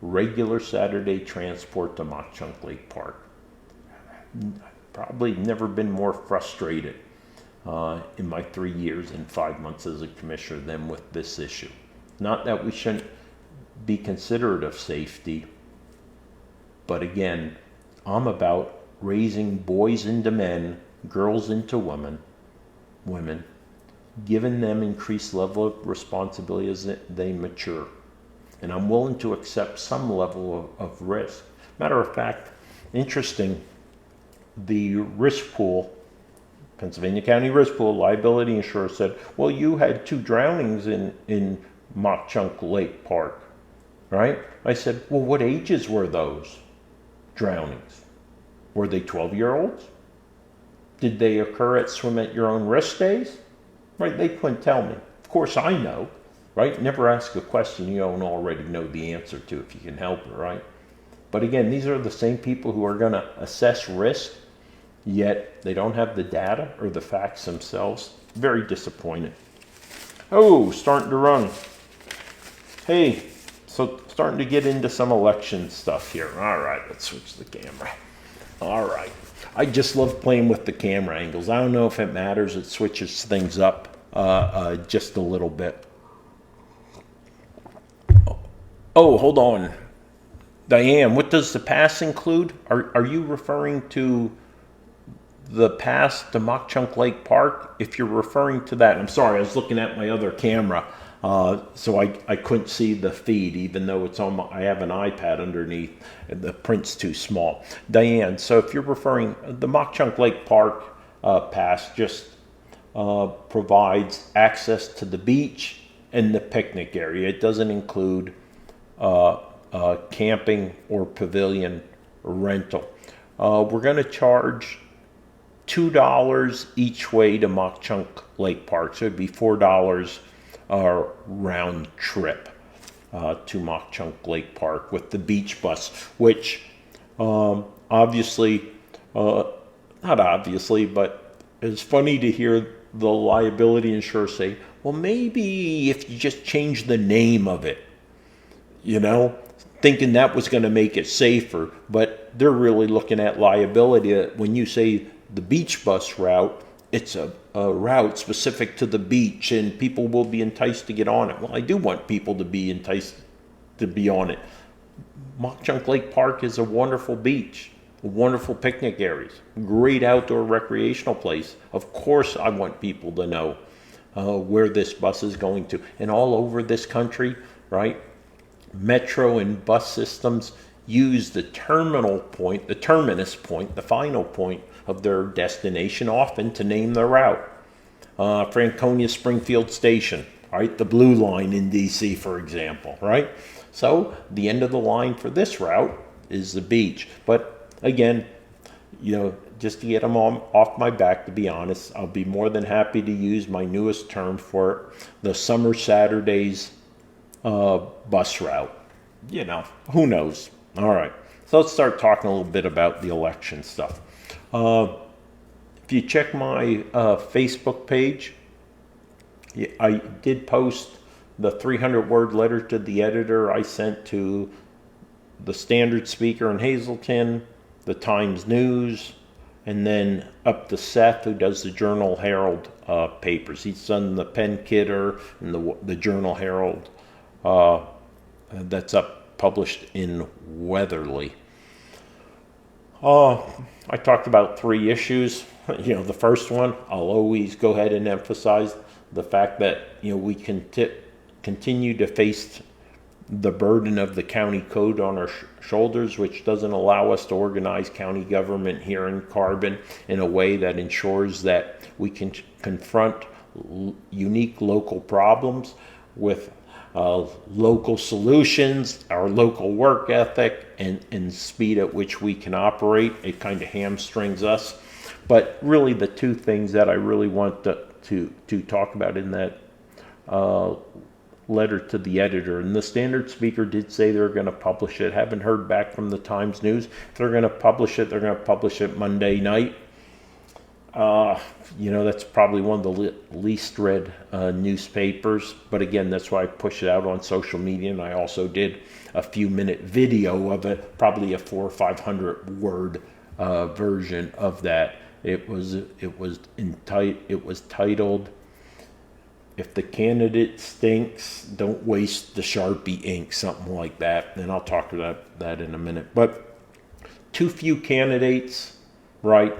regular Saturday transport to Machunk Lake Park. Probably never been more frustrated in my 3 years and 5 months as a commissioner than with this issue. Not that we shouldn't be considerate of safety, but again, I'm about raising boys into men, girls into women, giving them increased level of responsibility as they mature. And I'm willing to accept some level of risk. Matter of fact, interesting, the risk pool, Pennsylvania County Risk Pool liability insurer said, well, you had 2 drownings in Machunk Lake Park, right? I said, well, what ages were those drownings? Were they 12-year-olds? Did they occur at swim at your own risk days? Right, they couldn't tell me. Of course I know, right? Never ask a question you don't already know the answer to if you can help it, right? But again, these are the same people who are going to assess risk, yet they don't have the data or the facts themselves. Very disappointed. Oh, starting to run. Hey, so starting to get into some election stuff here. All right, let's switch the camera. All right. I just love playing with the camera angles. I don't know if it matters. It switches things up just a little bit. Oh, hold on. Diane, what does the pass include? Are you referring to the pass to Machunk Lake Park? If you're referring to that, I'm sorry, I was looking at my other camera, so I couldn't see the feed, even though it's on I have an iPad underneath, and the print's too small. Diane, so if you're referring, the Machunk Lake Park pass just provides access to the beach and the picnic area. It doesn't include camping or pavilion rental. We're going to charge $2 each way to Machunk Lake Park, so it'd be $4 round trip to Machunk Lake Park with the beach bus, which obviously, not obviously, but it's funny to hear the liability insurer say, well, maybe if you just change the name of it, you know, thinking that was going to make it safer, but they're really looking at liability. When you say the beach bus route, it's a route specific to the beach and people will be enticed to get on it. Well, I do want people to be enticed to be on it. Machunk Lake Park is a wonderful beach, wonderful picnic areas, great outdoor recreational place. Of course, I want people to know where this bus is going to. And all over this country, right, metro and bus systems use the terminal point, the terminus point, the final point of their destination often to name their route. Franconia Springfield Station, right? The blue line in DC, for example, right? So the end of the line for this route is the beach. But again, you know, just to get them off my back, to be honest, I'll be more than happy to use my newest term for it, the Summer Saturdays bus route. You know, who knows? All right, so let's start talking a little bit about the election stuff. If you check my Facebook page, I did post the 300-word letter to the editor I sent to the Standard Speaker in Hazleton, the Times News, and then up to Seth, who does the Journal Herald papers. He's done the Penn Kidder and the Journal Herald. That's published in Weatherly. I talked about 3 issues. You know, the first one, I'll always go ahead and emphasize the fact that, you know, we can continue to face the burden of the county code on our shoulders, which doesn't allow us to organize county government here in Carbon in a way that ensures that we can confront unique local problems with local solutions, our local work ethic, and speed at which we can operate. It kind of hamstrings us. But really the 2 things that I really want to talk about in that letter to the editor, and the Standard Speaker did say they're going to publish it. Haven't heard back from the Times News. If they're going to publish it, they're going to publish it Monday night. You know, that's probably one of the least read newspapers. But again, that's why I push it out on social media. And I also did a few-minute video of it, probably a 400 or 500 word version of that. It was titled, "If the candidate stinks, don't waste the Sharpie ink," something like that. And I'll talk about that in a minute. But too few candidates, right?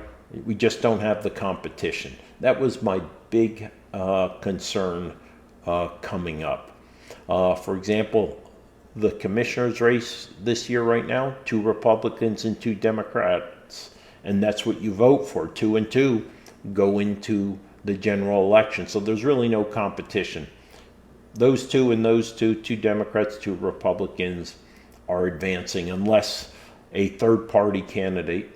We just don't have the competition. That was my big concern coming up. For example, the commissioner's race this year right now, 2 Republicans and 2 Democrats. And that's what you vote for. 2 and 2 go into the general election. So there's really no competition. Those two and those two Democrats, 2 Republicans, are advancing unless a third-party candidate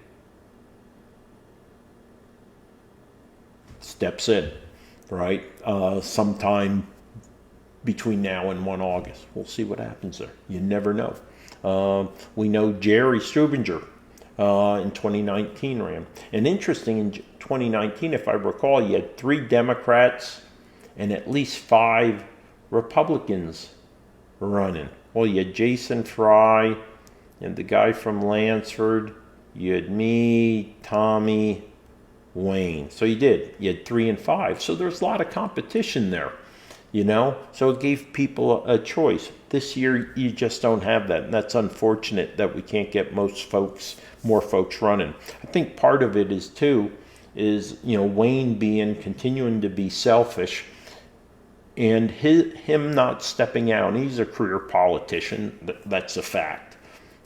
steps in, right? Sometime between now and 1 August. We'll see what happens there. You never know. We know Jerry Strubinger in 2019 ran. And interesting, in 2019, if I recall, you had 3 Democrats and at least 5 Republicans running. Well, you had Jason Fry and the guy from Lansford. You had me, Tommy, Wayne. So you had 3 and 5. So there's a lot of competition there, you know? So it gave people a choice. This year, you just don't have that. And that's unfortunate that we can't get more folks running. I think part of it is Wayne continuing to be selfish, and him not stepping out. He's a career politician. That's a fact.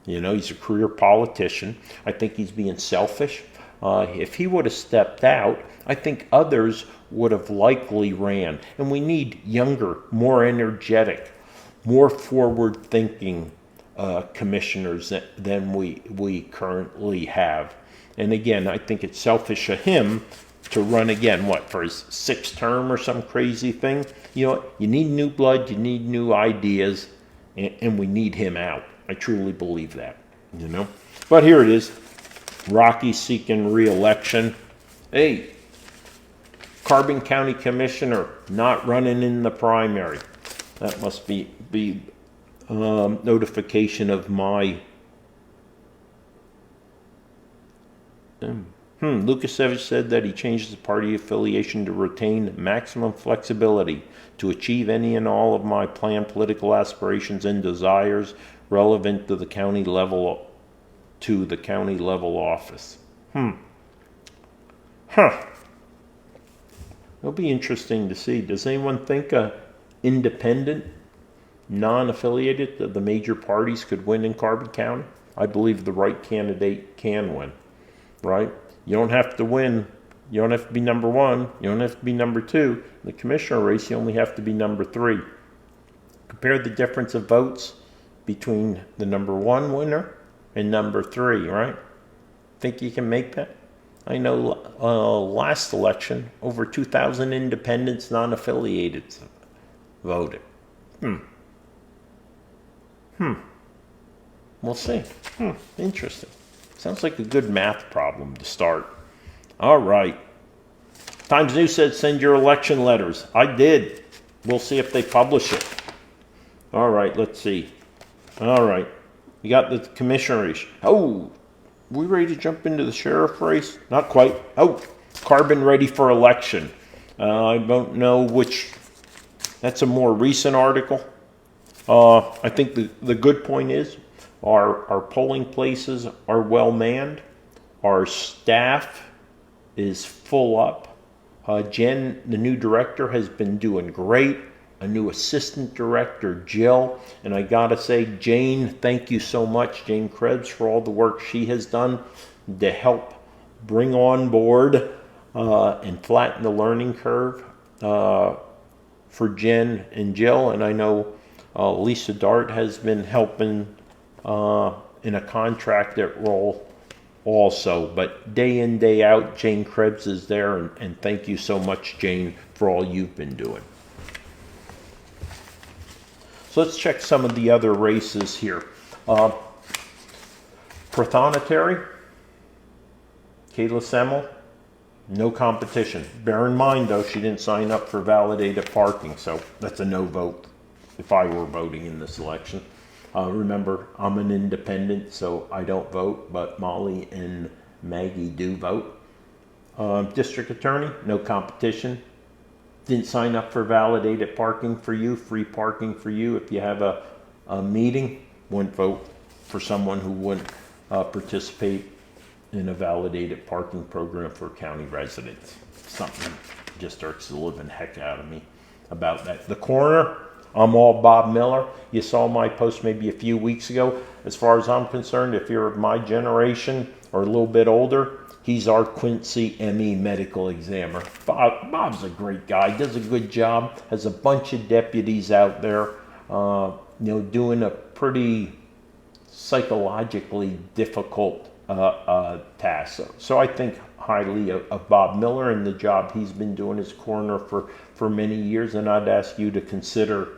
You know, he's a career politician. I think he's being selfish. If he would have stepped out, I think others would have likely ran. And we need younger, more energetic, more forward-thinking commissioners than we currently have. And again, I think it's selfish of him to run again, for his 6th term or some crazy thing. You know what? You need new blood, you need new ideas, and we need him out. I truly believe that, you know? But here it is. Rocky seeking re-election. Hey, Carbon County Commissioner not running in the primary. That must be notification of my... Lukasevich said that he changed his party affiliation to retain maximum flexibility to achieve any and all of my planned political aspirations and desires relevant to the county level office. It'll be interesting to see. Does anyone think a independent, non-affiliated of the major parties could win in Carbon County? I believe the right candidate can win, right? You don't have to win. You don't have to be number 1. You don't have to be number 2. In the commissioner race, you only have to be number 3. Compare the difference of votes between the number 1 winner and number 3, right? Think you can make that? I know last election, over 2,000 independents, non-affiliated voted. We'll see. Interesting. Sounds like a good math problem to start. All right. Times News said send your election letters. I did. We'll see if they publish it. All right, let's see. All right. You got the commissioner race. Oh, we ready to jump into the sheriff race? Not quite. Oh, Carbon ready for election. I don't know which. That's a more recent article. I think the good point is our polling places are well manned. Our staff is full up. Jen, the new director, has been doing great. A new assistant director, Jill. And I gotta say, Jane, thank you so much, Jane Krebs, for all the work she has done to help bring on board and flatten the learning curve for Jen and Jill. And I know Lisa Dart has been helping in a contracted role also. But day in, day out, Jane Krebs is there. And thank you so much, Jane, for all you've been doing. So let's check some of the other races here. Prothonotary, Kayla Semmel, No competition. Bear in mind, though, she didn't sign up for validated parking, so that's a no vote if I were voting in this election. Remember, I'm an independent, so I don't vote, but Molly and Maggie do vote. District attorney, no competition. Didn't sign up for validated parking for you, free parking for you. If you have a meeting, wouldn't vote for someone who wouldn't participate in a validated parking program for county residents. Something just starts the living heck out of me about that. The coroner, I'm all Bob Miller. You saw my post maybe a few weeks ago. As far as I'm concerned, if you're of my generation or a little bit older, he's our Quincy ME medical examiner. Bob's a great guy, does a good job, has a bunch of deputies out there, doing a pretty psychologically difficult task. So I think highly of Bob Miller and the job he's been doing as coroner for many years, and I'd ask you to consider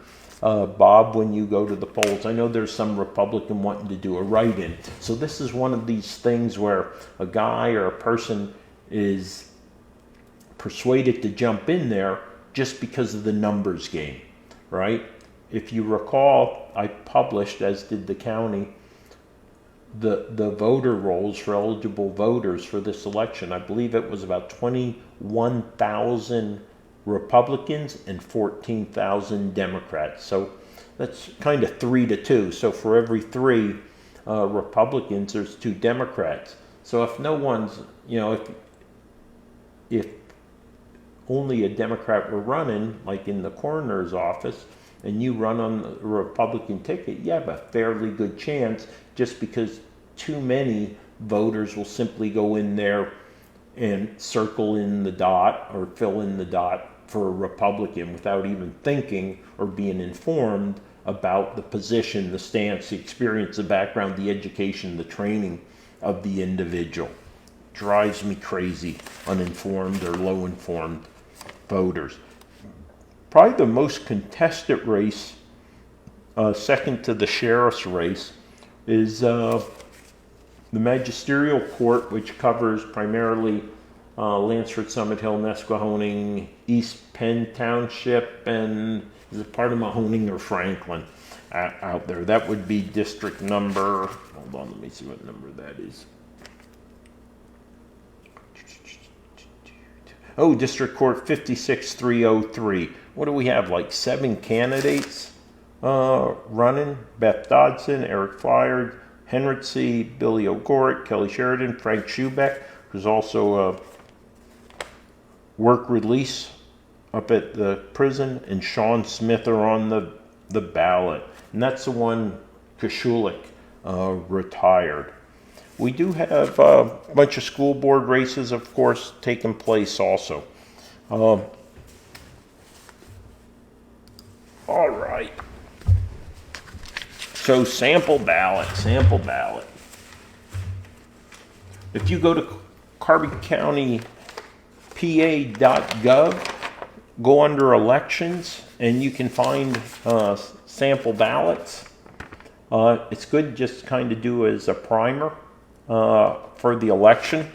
Bob when you go to the polls. I know there's some Republican wanting to do a write-in. So this is one of these things where a guy or a person is persuaded to jump in there just because of the numbers game, right? If you recall, I published, as did the county, the voter rolls for eligible voters for this election. I believe it was about 21,000 Republicans and 14,000 Democrats. So that's kind of 3-2. So for every 3 Republicans, there's 2 Democrats. So if no one's, if only a Democrat were running, like in the coroner's office, and you run on the Republican ticket, you have a fairly good chance, just because too many voters will simply go in there and circle in the dot or fill in the dot for a Republican without even thinking or being informed about the position, the stance, the experience, the background, the education, the training of the individual. Drives me crazy, uninformed or low-informed voters. Probably the most contested race, second to the sheriff's race, is the magisterial court, which covers primarily Lansford, Summit Hill, Nesquehoning, East Penn Township, and is it part of Mahoning or Franklin out there? That would be district number, hold on, let me see what number that is. Oh, District Court 56303. What do we have, like 7 candidates running? Beth Dodson, Eric Flyard, Henry C., Billy O'Gorick, Kelly Sheridan, Frank Schubeck, who's also a work release up at the prison, and Sean Smith are on the ballot. And that's the one Kashulik retired. We do have a bunch of school board races, of course, taking place also. All right. So sample ballot. If you go to CarbyCountyPA.gov, go under elections, and you can find sample ballots. It's good just kind of do as a primer for the election.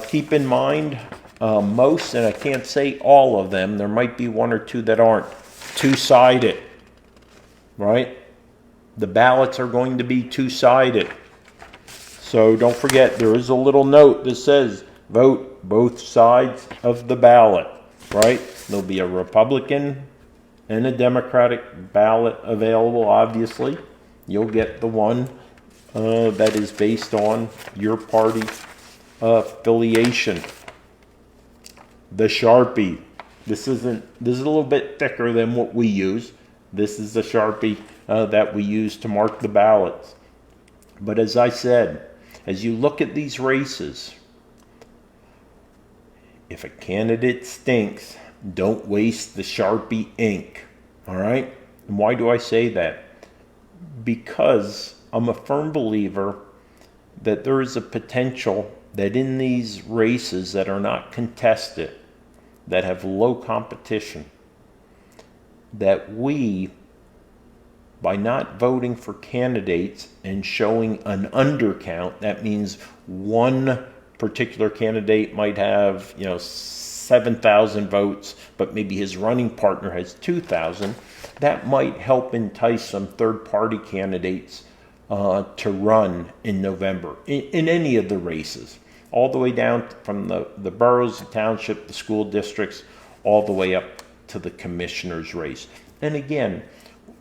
Keep in mind, most, and I can't say all of them, there might be 1 or 2 that aren't, two-sided, right? The ballots are going to be two-sided. So don't forget, there is a little note that says, vote both sides of the ballot, right? There'll be a Republican and a Democratic ballot available, obviously. You'll get the one that is based on your party affiliation. The Sharpie. This is a little bit thicker than what we use. This is the Sharpie that we use to mark the ballots. But as I said, as you look at these races, if a candidate stinks, don't waste the Sharpie ink. All right? And why do I say that? Because I'm a firm believer that there is a potential that in these races that are not contested, that have low competition, that we, by not voting for candidates and showing an undercount, that means one particular candidate might have, 7,000 votes, but maybe his running partner has 2,000. That might help entice some third-party candidates to run in November in any of the races, all the way down from the boroughs, the township, the school districts, all the way up to the commissioner's race. And again,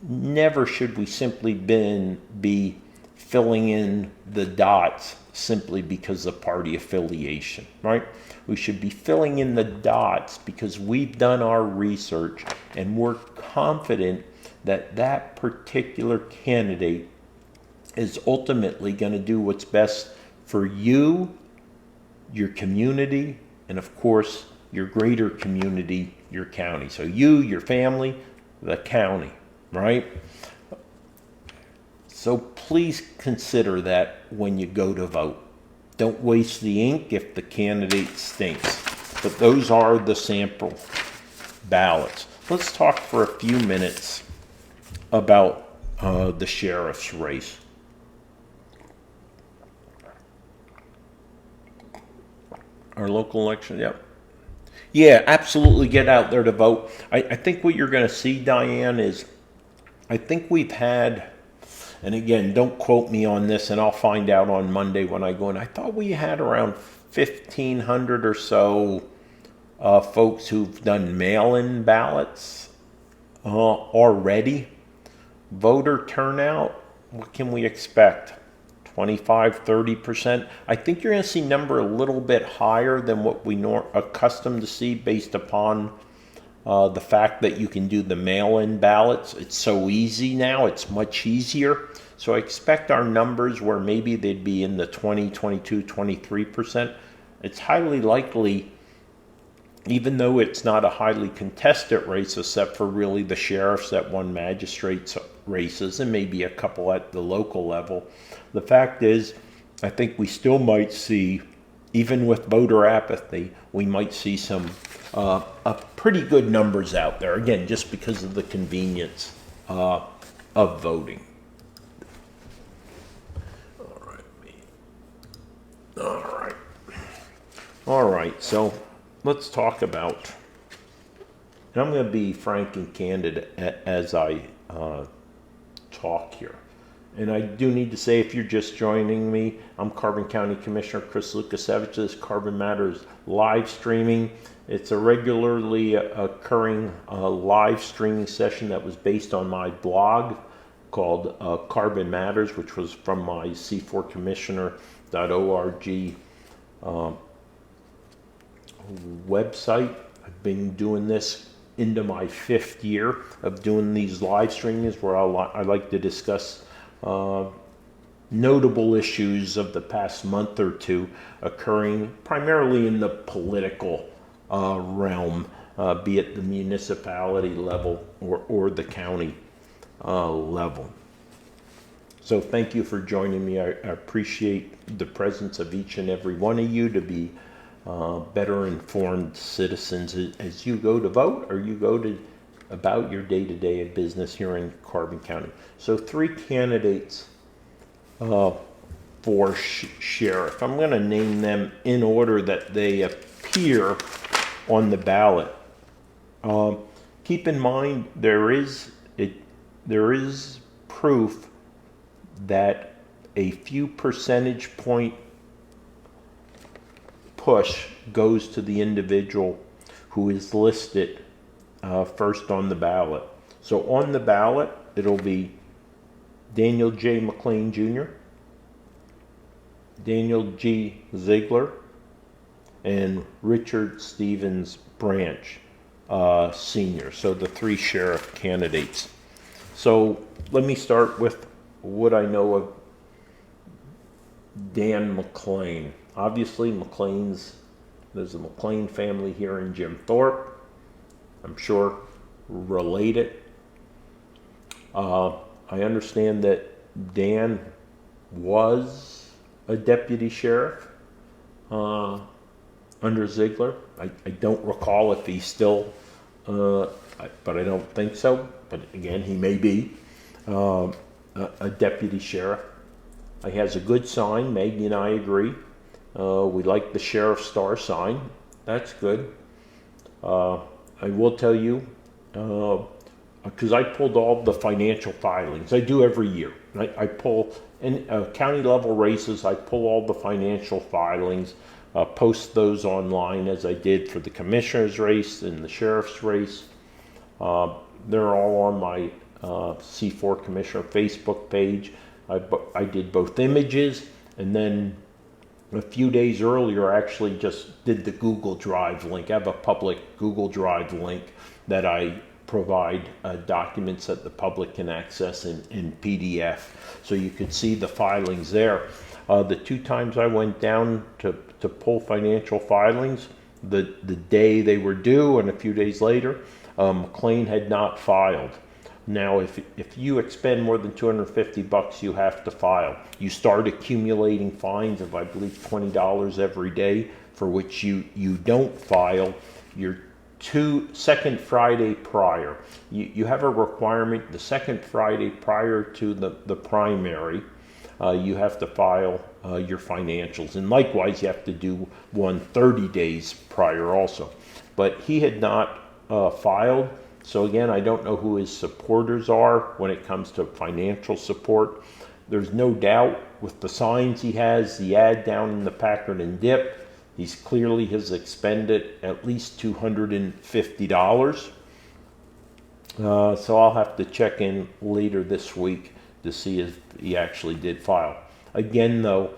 never should we simply be filling in the dots simply because of party affiliation, right? We should be filling in the dots because we've done our research and we're confident that that particular candidate is ultimately going to do what's best for you, your community, and of course, your greater community, your county. So you, your family, the county, right? So please consider that when you go to vote. Don't waste the ink if the candidate stinks. But those are the sample ballots. Let's talk for a few minutes about the sheriff's race. Our local election, yep. Yeah, absolutely get out there to vote. I think what you're going to see, Diane, is I think we've had, and again, don't quote me on this, and I'll find out on Monday when I go in. I thought we had around 1,500 or so folks who've done mail-in ballots already. Voter turnout, what can we expect? 25, 30%. I think you're going to see number a little bit higher than what we accustomed to see based upon the fact that you can do the mail-in ballots. It's so easy now. It's much easier. So I expect our numbers where maybe they'd be in the 20, 22, 23%. It's highly likely, even though it's not a highly contested race, except for really the sheriffs that won magistrates races and maybe a couple at the local level. The fact is, I think we still might see, even with voter apathy, we might see some pretty good numbers out there. Again, just because of the convenience of voting. All right. So let's talk about, and I'm going to be frank and candid as I talk here. And I do need to say, if you're just joining me, I'm Carbon County Commissioner Chris Lukasevich. This Carbon Matters live streaming. It's a regularly occurring live streaming session that was based on my blog called Carbon Matters, which was from my c4commissioner.org website. I've been doing this into my 5th year of doing these live streamings where I like to discuss notable issues of the past month or two occurring primarily in the political realm, be it the municipality level or the county level. So thank you for joining me. I appreciate the presence of each and every one of you to be better informed citizens as you go to vote or you go to about your day-to-day business here in Carbon County. So 3 candidates for sheriff. I'm going to name them in order that they appear on the ballot. Keep in mind there is proof that a few percentage point push goes to the individual who is listed first on the ballot. So on the ballot, it'll be Daniel J. McLean Jr., Daniel G. Ziegler, and Richard Stevens Branch Sr. So the 3 sheriff candidates. So let me start with what I know of Dan McLean. Obviously, there's a McLean family here in Jim Thorpe. I'm sure related. I understand that Dan was a deputy sheriff under Ziegler. I don't recall if he's still, but I don't think so. But again, he may be a deputy sheriff. He has a good sign. Maggie and I agree. We like the sheriff star sign. That's good. I will tell you, because I pulled all the financial filings. I do every year. I pull, in county level races, I pull all the financial filings, post those online as I did for the commissioner's race and the sheriff's race. They're all on my C4 Commissioner Facebook page. I did both images, and then a few days earlier I actually just did the Google Drive link. I have a public Google Drive link that I provide documents that the public can access in PDF. So you could see the filings there. The 2 times I went down to pull financial filings, the day they were due and a few days later, McLean had not filed. Now, if you expend more than $250, you have to file. You start accumulating fines of, I believe, $20 every day, for which you don't file. Your second Friday prior. You have a requirement the second Friday prior to the primary. You have to file your financials. And likewise, you have to do one 30 days prior also. But he had not filed. So again, I don't know who his supporters are when it comes to financial support. There's no doubt with the signs he has, the ad down in the Packard and Dip, he's clearly has expended at least $250. So I'll have to check in later this week to see if he actually did file. Again, though,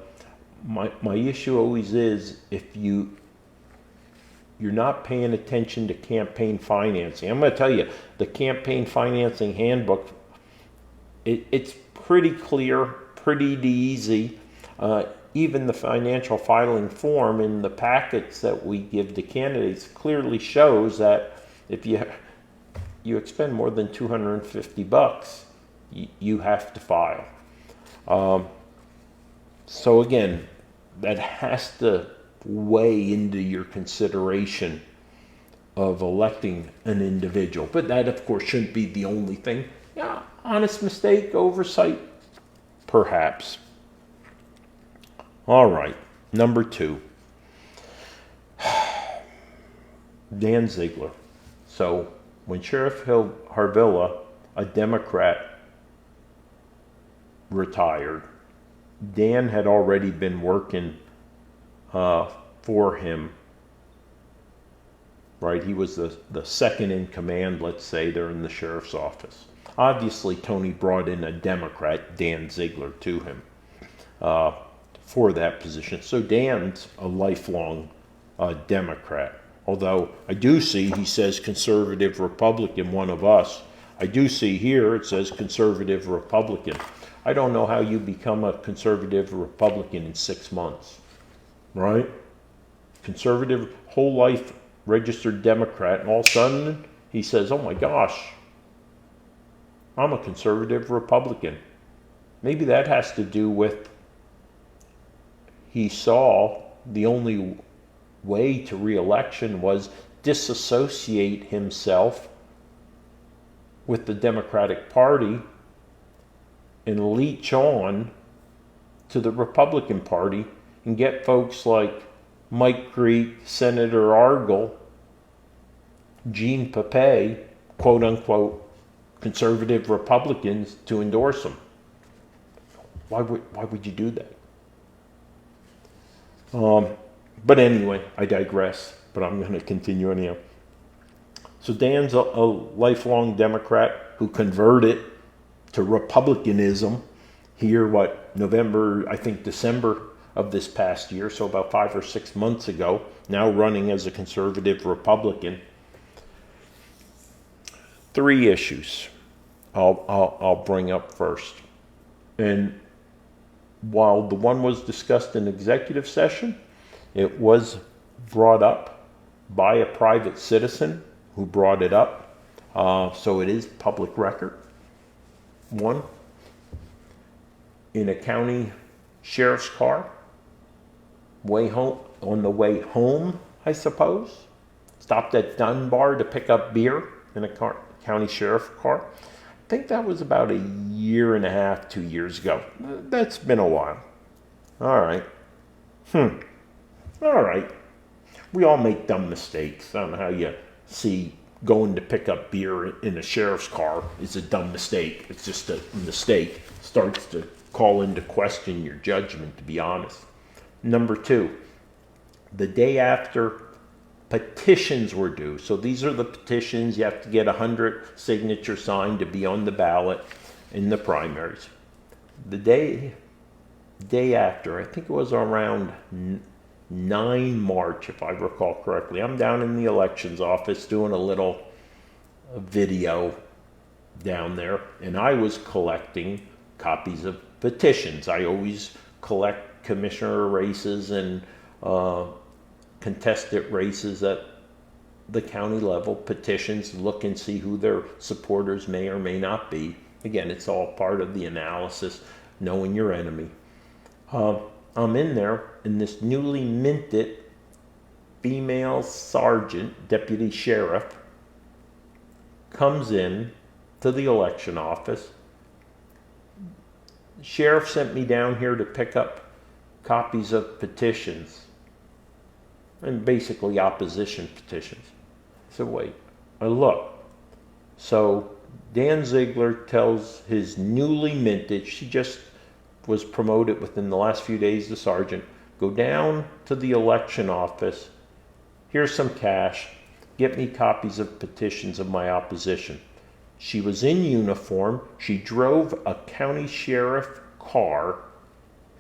my issue always is if you're not paying attention to campaign financing. I'm going to tell you, the campaign financing handbook, it's pretty clear, pretty easy. Even the financial filing form in the packets that we give to candidates clearly shows that if you expend more than $250, you have to file. So again, that has to weigh into your consideration of electing an individual. But that, of course, shouldn't be the only thing. Yeah, honest mistake, oversight, perhaps. All right, number 2. Dan Ziegler. So when Sheriff Harvilla, a Democrat, retired, Dan had already been working for him, right? He was the second in command, let's say, there in the sheriff's office. Obviously, Tony brought in a Democrat, Dan Ziegler, to him for that position. So Dan's a lifelong Democrat. Although I do see he says conservative Republican, one of us. I do see here it says conservative Republican. I don't know how you become a conservative Republican in 6 months. Right? Conservative, whole life registered Democrat, and all of a sudden he says, oh my gosh, I'm a conservative Republican. Maybe that has to do with he saw the only way to re-election was disassociate himself with the Democratic Party and leech on to the Republican Party and get folks like Mike Creek, Senator Argyle, Jean Papay, quote unquote, conservative Republicans to endorse him. Why would you do that? But anyway, I digress, but I'm going to continue anyhow. So Dan's a lifelong Democrat who converted to Republicanism here, December of this past year, so about 5 or 6 months ago, now running as a conservative Republican. 3 issues I'll bring up first. And while the one was discussed in executive session, it was brought up by a private citizen who brought it up. So it is public record. 1, in a county sheriff's car, on the way home, I suppose, stopped at Dunbar to pick up beer in a county sheriff car. I think that was about 1.5 years, 2 years ago. That's been a while. All right. All right. We all make dumb mistakes. I don't know how you see going to pick up beer in a sheriff's car is a dumb mistake. It's just a mistake. Starts to call into question your judgment, to be honest. Number two, the day after petitions were due. So these are the petitions. You have to get 100 signatures signed to be on the ballot in the primaries. The day after, I think it was around 9 March, if I recall correctly. I'm down in the elections office doing a little video down there, and I was collecting copies of petitions. I always collect commissioner races and contested races at the county level, petitions, look and see who their supporters may or may not be. Again, it's all part of the analysis, knowing your enemy. I'm in there, and this newly minted female sergeant, deputy sheriff, comes in to the election office. The sheriff sent me down here to pick up copies of petitions, and basically opposition petitions. So wait, I look. So Dan Ziegler tells his newly minted, she just was promoted within the last few days to sergeant, go down to the election office, here's some cash, get me copies of petitions of my opposition. She was in uniform. She drove a county sheriff car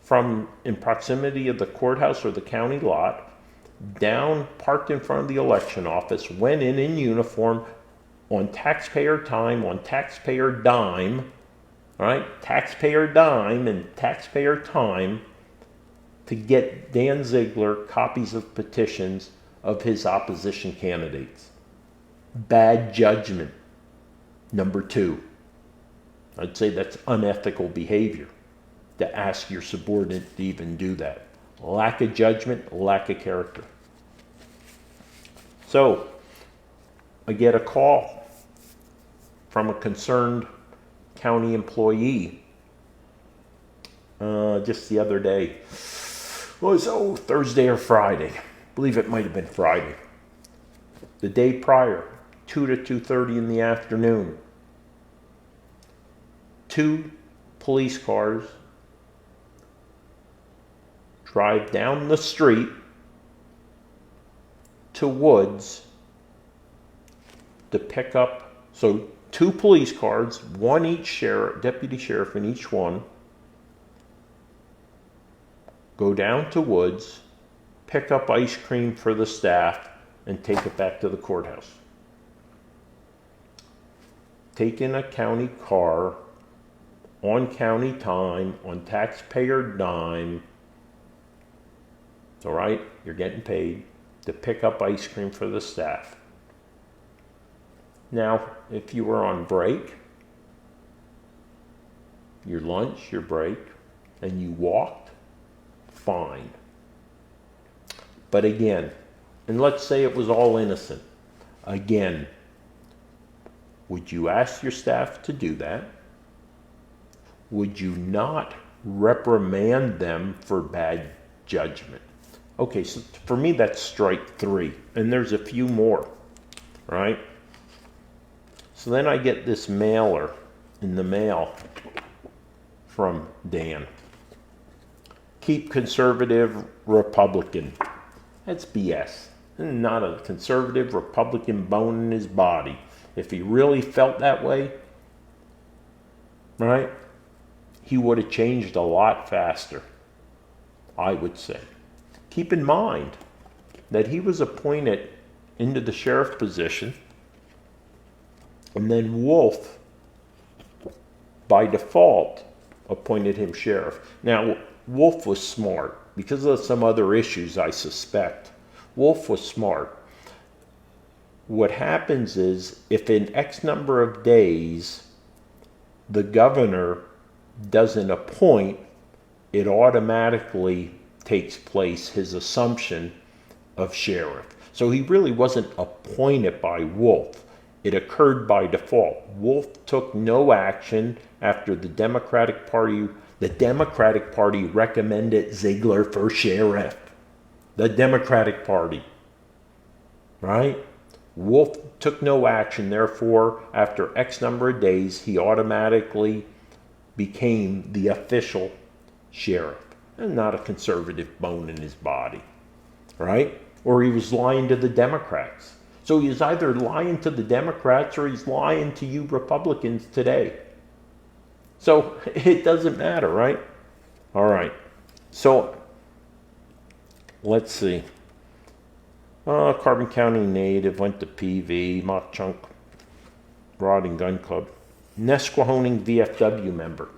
from in proximity of the courthouse or the county lot, down, parked in front of the election office, went in uniform, on taxpayer time, on taxpayer dime, all right, taxpayer dime and taxpayer time, to get Dan Ziegler copies of petitions of his opposition candidates. Bad judgment. Number two, I'd say that's unethical behavior to ask your subordinate to even do that. Lack of judgment, lack of character. So, I get a call from a concerned county employee just the other day. It was Thursday or Friday. I believe it might have been Friday. The day prior, 2 to 2:30 in the afternoon. 2 police cars drive down the street to Woods to pick up, so 2 police cars, one each sheriff, deputy sheriff in each one, go down to Woods, pick up ice cream for the staff, and take it back to the courthouse. Take in a county car, on county time, on taxpayer dime. It's all right, you're getting paid to pick up ice cream for the staff. Now, if you were on break, your lunch, your break, and you walked, fine. But again, and let's say it was all innocent. Again, would you ask your staff to do that? Would you not reprimand them for bad judgment? Okay, so for me that's strike 3, and there's a few more, right? So then I get this mailer in the mail from Dan. Keep conservative Republican. That's BS. Not a conservative Republican bone in his body. If he really felt that way, right, he would have changed a lot faster, I would say. Keep in mind that he was appointed into the sheriff position, and then Wolf, by default, appointed him sheriff. Now, Wolf was smart. Because of some other issues, I suspect, Wolf was smart. What happens is, if in X number of days the governor doesn't appoint, it automatically takes place, his assumption of sheriff. So he really wasn't appointed by Wolf. It occurred by default. Wolf took no action after the Democratic Party recommended Ziegler for sheriff. the Democratic Party, right? Wolf took no action. Therefore, after X number of days, he automatically became the official sheriff and not a conservative bone in his body, right? Or he was lying to the Democrats. So he's either lying to the Democrats or he's lying to you Republicans today. So it doesn't matter, right? All right. So let's see. Carbon County native, went to PV, machunk, Rod and Gun Club. Nesquehoning VFW member.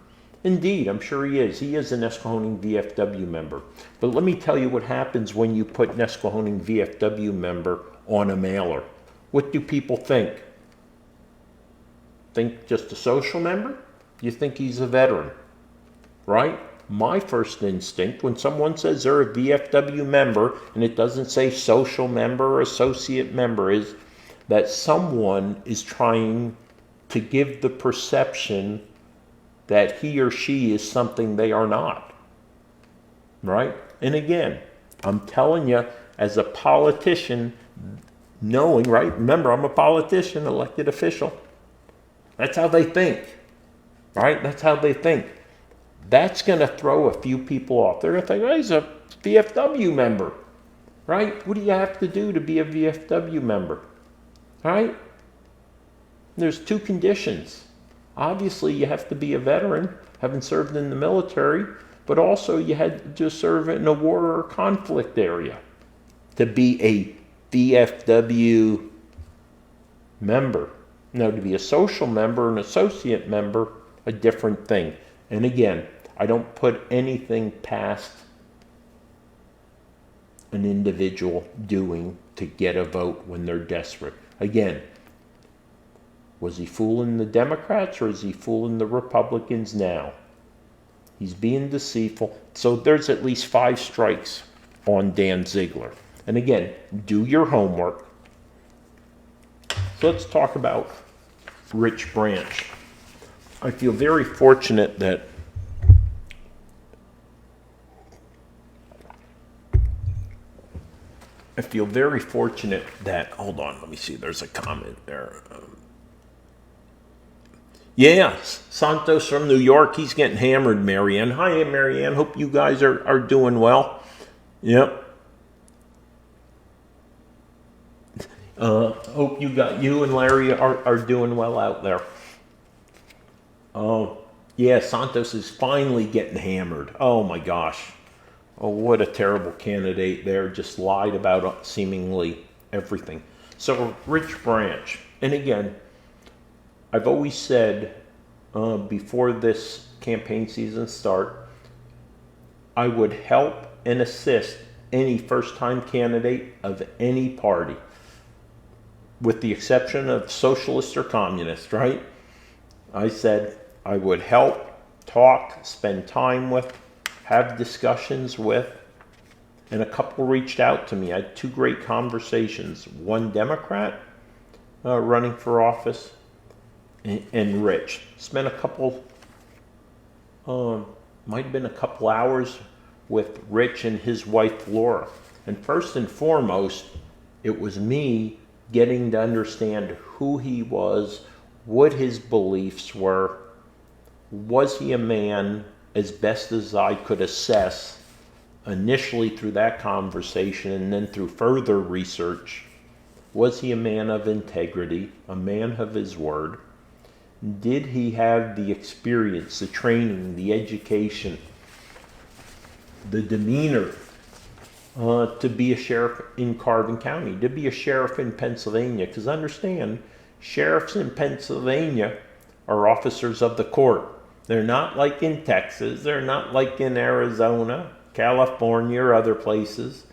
Indeed, I'm sure he is. He is a Nesquehoning VFW member. But let me tell you what happens when you put Nesquehoning VFW member on a mailer. What do people think? Think just a social member? You think he's a veteran, right? My first instinct when someone says they're a VFW member and it doesn't say social member or associate member is that someone is trying to give the perception that he or she is something they are not, right? And again, I'm telling you, as a politician, knowing, right? Remember, I'm a politician, elected official. That's how they think, right? That's how they think. That's going to throw a few people off. They're going to think, oh, he's a VFW member, right? What do you have to do to be a VFW member, right? There's two conditions. Obviously, you have to be a veteran, having served in the military, but also you had to serve in a war or conflict area to be a VFW member. Now, to be a social member, an associate member, a different thing. And again, I don't put anything past an individual doing to get a vote when they're desperate. Again, was he fooling the Democrats or is he fooling the Republicans now? He's being deceitful. So there's at least 5 strikes on Dan Ziegler. And again, do your homework. So let's talk about Rich Branch. I feel very fortunate that hold on, let me see, there's a comment there. Yeah, Santos from New York, he's getting hammered, Marianne. Hi, Marianne, hope you guys are doing well. Yep. Hope you and Larry are doing well out there. Oh, yeah, Santos is finally getting hammered. Oh my gosh. Oh, what a terrible candidate there. Just lied about seemingly everything. So, Rich Branch. And again, I've always said before this campaign season start, I would help and assist any first-time candidate of any party, with the exception of socialist or communist, right? I said I would help, talk, spend time with, have discussions with, and a couple reached out to me. I had 2 great conversations. One Democrat running for office, and Rich. Spent a couple, might have been a couple hours with Rich and his wife Laura. And first and foremost, it was me getting to understand who he was, what his beliefs were. Was he a man, as best as I could assess initially through that conversation and then through further research, was he a man of integrity, a man of his word? Did he have the experience, the training, the education, the demeanor to be a sheriff in Carbon County, to be a sheriff in Pennsylvania? Because understand, sheriffs in Pennsylvania are officers of the court. They're not like in Texas, they're not like in Arizona, California, or other places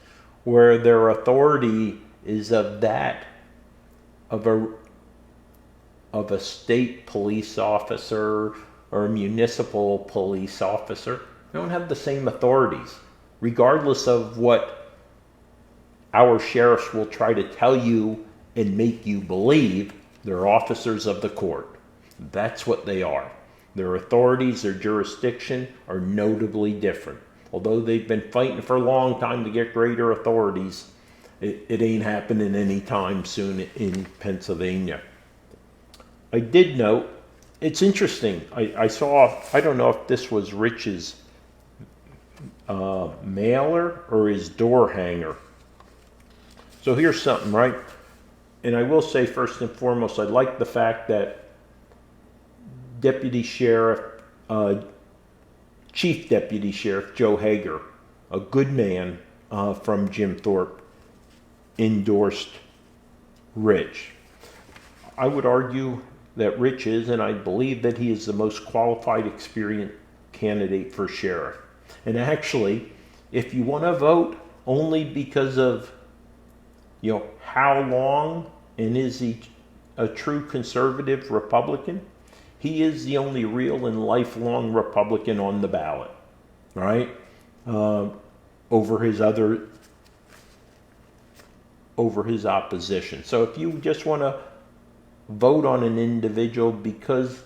where their authority is of a state police officer or a municipal police officer. They don't have the same authorities, regardless of what our sheriffs will try to tell you and make you believe. They're officers of the court. That's what they are. Their authorities, their jurisdiction are notably different. Although they've been fighting for a long time to get greater authorities, it ain't happening anytime soon in Pennsylvania. I did note, it's interesting, I saw, I don't know if this was Rich's mailer or his door hanger. So here's something, right? And I will say first and foremost, I like the fact that Deputy Sheriff, Chief Deputy Sheriff Joe Hager, a good man from Jim Thorpe, endorsed Rich. I would argue that Rich is, and I believe that he is the most qualified, experienced candidate for sheriff. And actually, if you want to vote only because of, you know, how long, and is he a true conservative Republican, he is the only real and lifelong Republican on the ballot, right? Over his opposition. So if you just want to vote on an individual because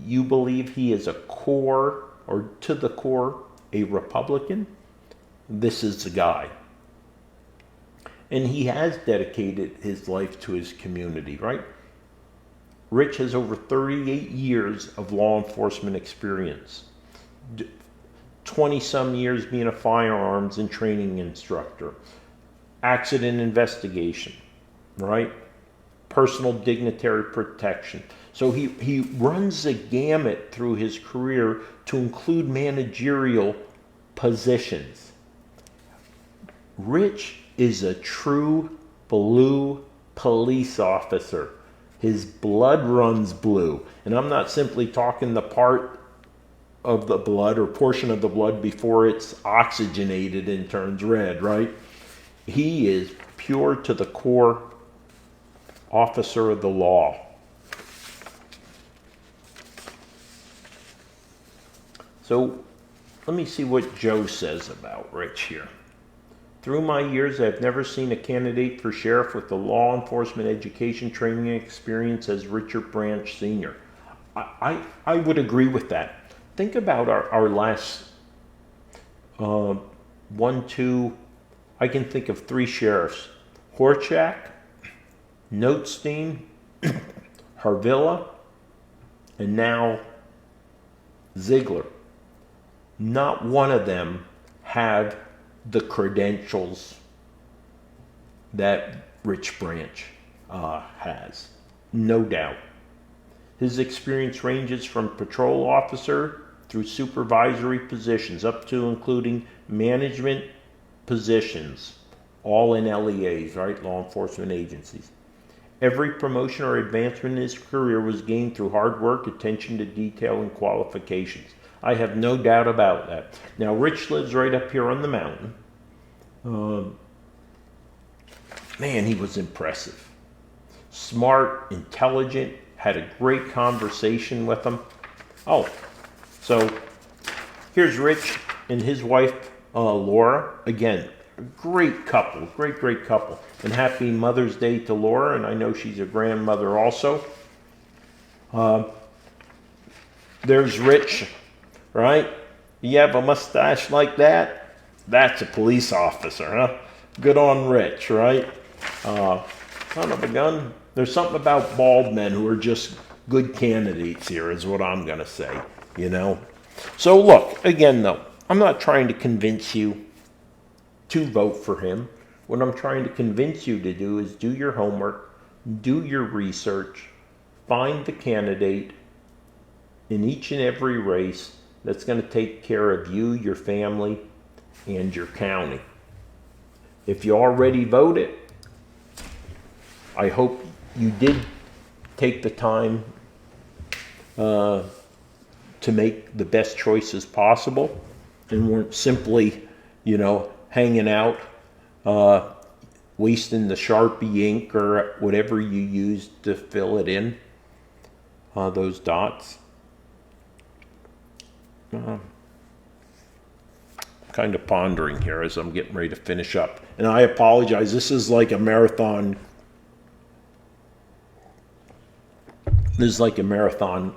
you believe he is a core, or to the core, a Republican, this is the guy. And he has dedicated his life to his community, right? Rich has over 38 years of law enforcement experience, 20-some years being a firearms and training instructor, accident investigation, right? Personal dignitary protection. So he runs the gamut through his career to include managerial positions. Rich is a true blue police officer. His blood runs blue. And I'm not simply talking the part of the blood or portion of the blood before it's oxygenated and turns red, right? He is pure to the core officer of the law. So let me see what Joe says about Rich here. Through my years, I've never seen a candidate for sheriff with the law enforcement education, training, and experience as Richard Branch Sr. I would agree with that. Think about our last I can think of 3 sheriffs. Horchak, Notestein, Harvilla, and now Ziegler. Not one of them had the credentials that Rich Branch has, no doubt. His experience ranges from patrol officer through supervisory positions up to including management positions, all in LEAs, right, law enforcement agencies. Every promotion or advancement in his career was gained through hard work, attention to detail, and qualifications. I have no doubt about that. Now, Rich lives right up here on the mountain. Man, he was impressive. Smart, intelligent, had a great conversation with him. Oh, so here's Rich and his wife, Laura. Again, a great couple, great couple. And happy Mother's Day to Laura, and I know she's a grandmother also. There's Rich. Right? You have a mustache like that? That's a police officer, huh? Good on Rich, right? Son of a gun. There's something about bald men who are just good candidates here, is what I'm going to say, you know? So look, again though, I'm not trying to convince you to vote for him. What I'm trying to convince you to do is do your homework, do your research, find the candidate in each and every race that's going to take care of you, your family, and your county. If you already voted, I hope you did take the time to make the best choices possible and weren't simply, you know, hanging out, wasting the Sharpie ink or whatever you used to fill it in, those dots. Kind of pondering here as I'm getting ready to finish up. And I apologize, this is like a marathon. This is like a marathon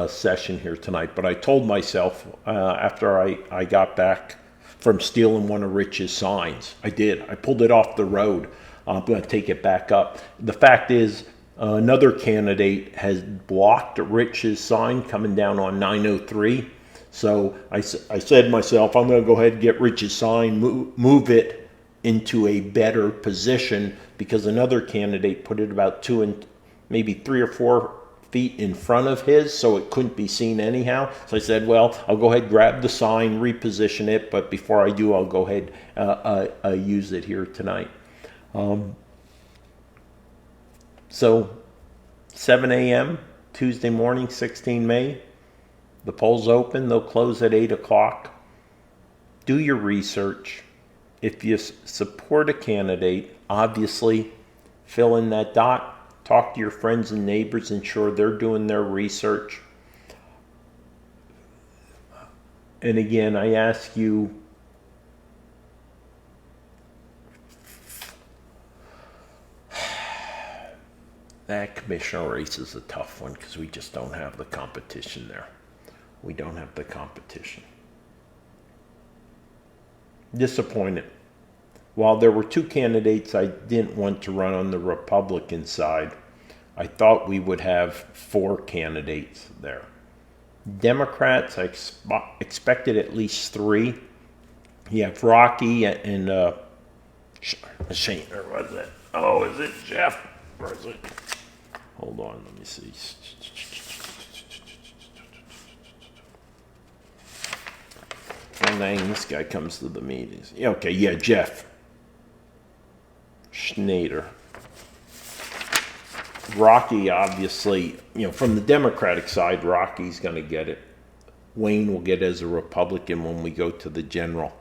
session here tonight, but I told myself after I got back from stealing one of Rich's signs. I did. I pulled it off the road. I'm going to take it back up. The fact is, another candidate has blocked Rich's sign coming down on 903. So I said to myself, I'm going to go ahead and get Rich's sign, move it into a better position, because another candidate put it about maybe 3 or 4 feet in front of his, so it couldn't be seen anyhow. So I said, well, I'll go ahead, grab the sign, reposition it, but before I do, I'll go ahead use it here tonight. So 7 a.m. Tuesday morning, 16 May, the polls open. They'll close at 8 o'clock. Do your research. If you support a candidate, obviously fill in that dot. Talk to your friends and neighbors, ensure they're doing their research. And again, I ask you, that commissioner race is a tough one because we just don't have the competition there. We don't have the competition. Disappointed. While there were 2 candidates I didn't want to run on the Republican side, I thought we would have 4 candidates there. Democrats, I expected at least 3. You have Rocky and Shane, or was it? Oh, is it Jeff? Or is it? Hold on, let me see. Oh, dang, this guy comes to the meetings. Okay, yeah, Jeff Schneider. Rocky, obviously, from the Democratic side, Rocky's going to get it. Wayne will get it as a Republican when we go to the general.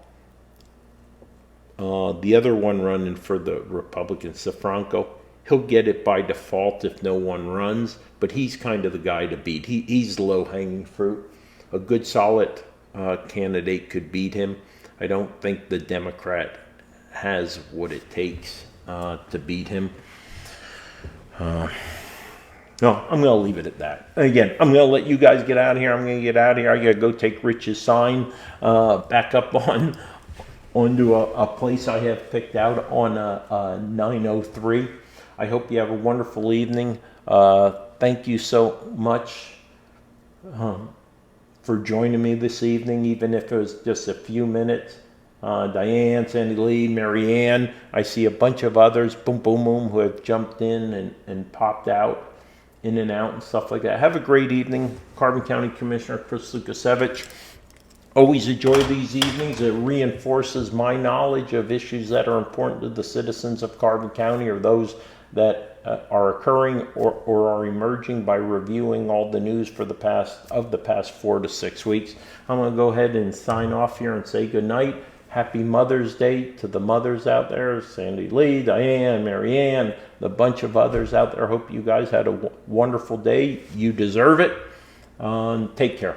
The other one running for the Republican, Sifranco, he'll get it by default if no one runs, but he's kind of the guy to beat. He's low-hanging fruit. A good, solid candidate could beat him. I don't think the Democrat has what it takes to beat him. No, I'm going to leave it at that. Again, I'm going to let you guys get out of here. I'm going to get out of here. I got to go take Rich's sign back up onto a place I have picked out on 903. I hope you have a wonderful evening. Thank you so much for joining me this evening, even if it was just a few minutes. Diane, Sandy Lee, Mary Ann. I see a bunch of others, boom, boom, boom, who have jumped in and popped out, in and out and stuff like that. Have a great evening. Carbon County Commissioner Chris Lukasiewicz. Always enjoy these evenings. It reinforces my knowledge of issues that are important to the citizens of Carbon County, or those that are occurring or are emerging, by reviewing all the news for the past 4 to 6 weeks. I'm going to go ahead and sign off here and say good night. Happy Mother's Day to the mothers out there, Sandy Lee, Diane, Mary Ann, the bunch of others out there. Hope you guys had a wonderful day. You deserve it. Take care.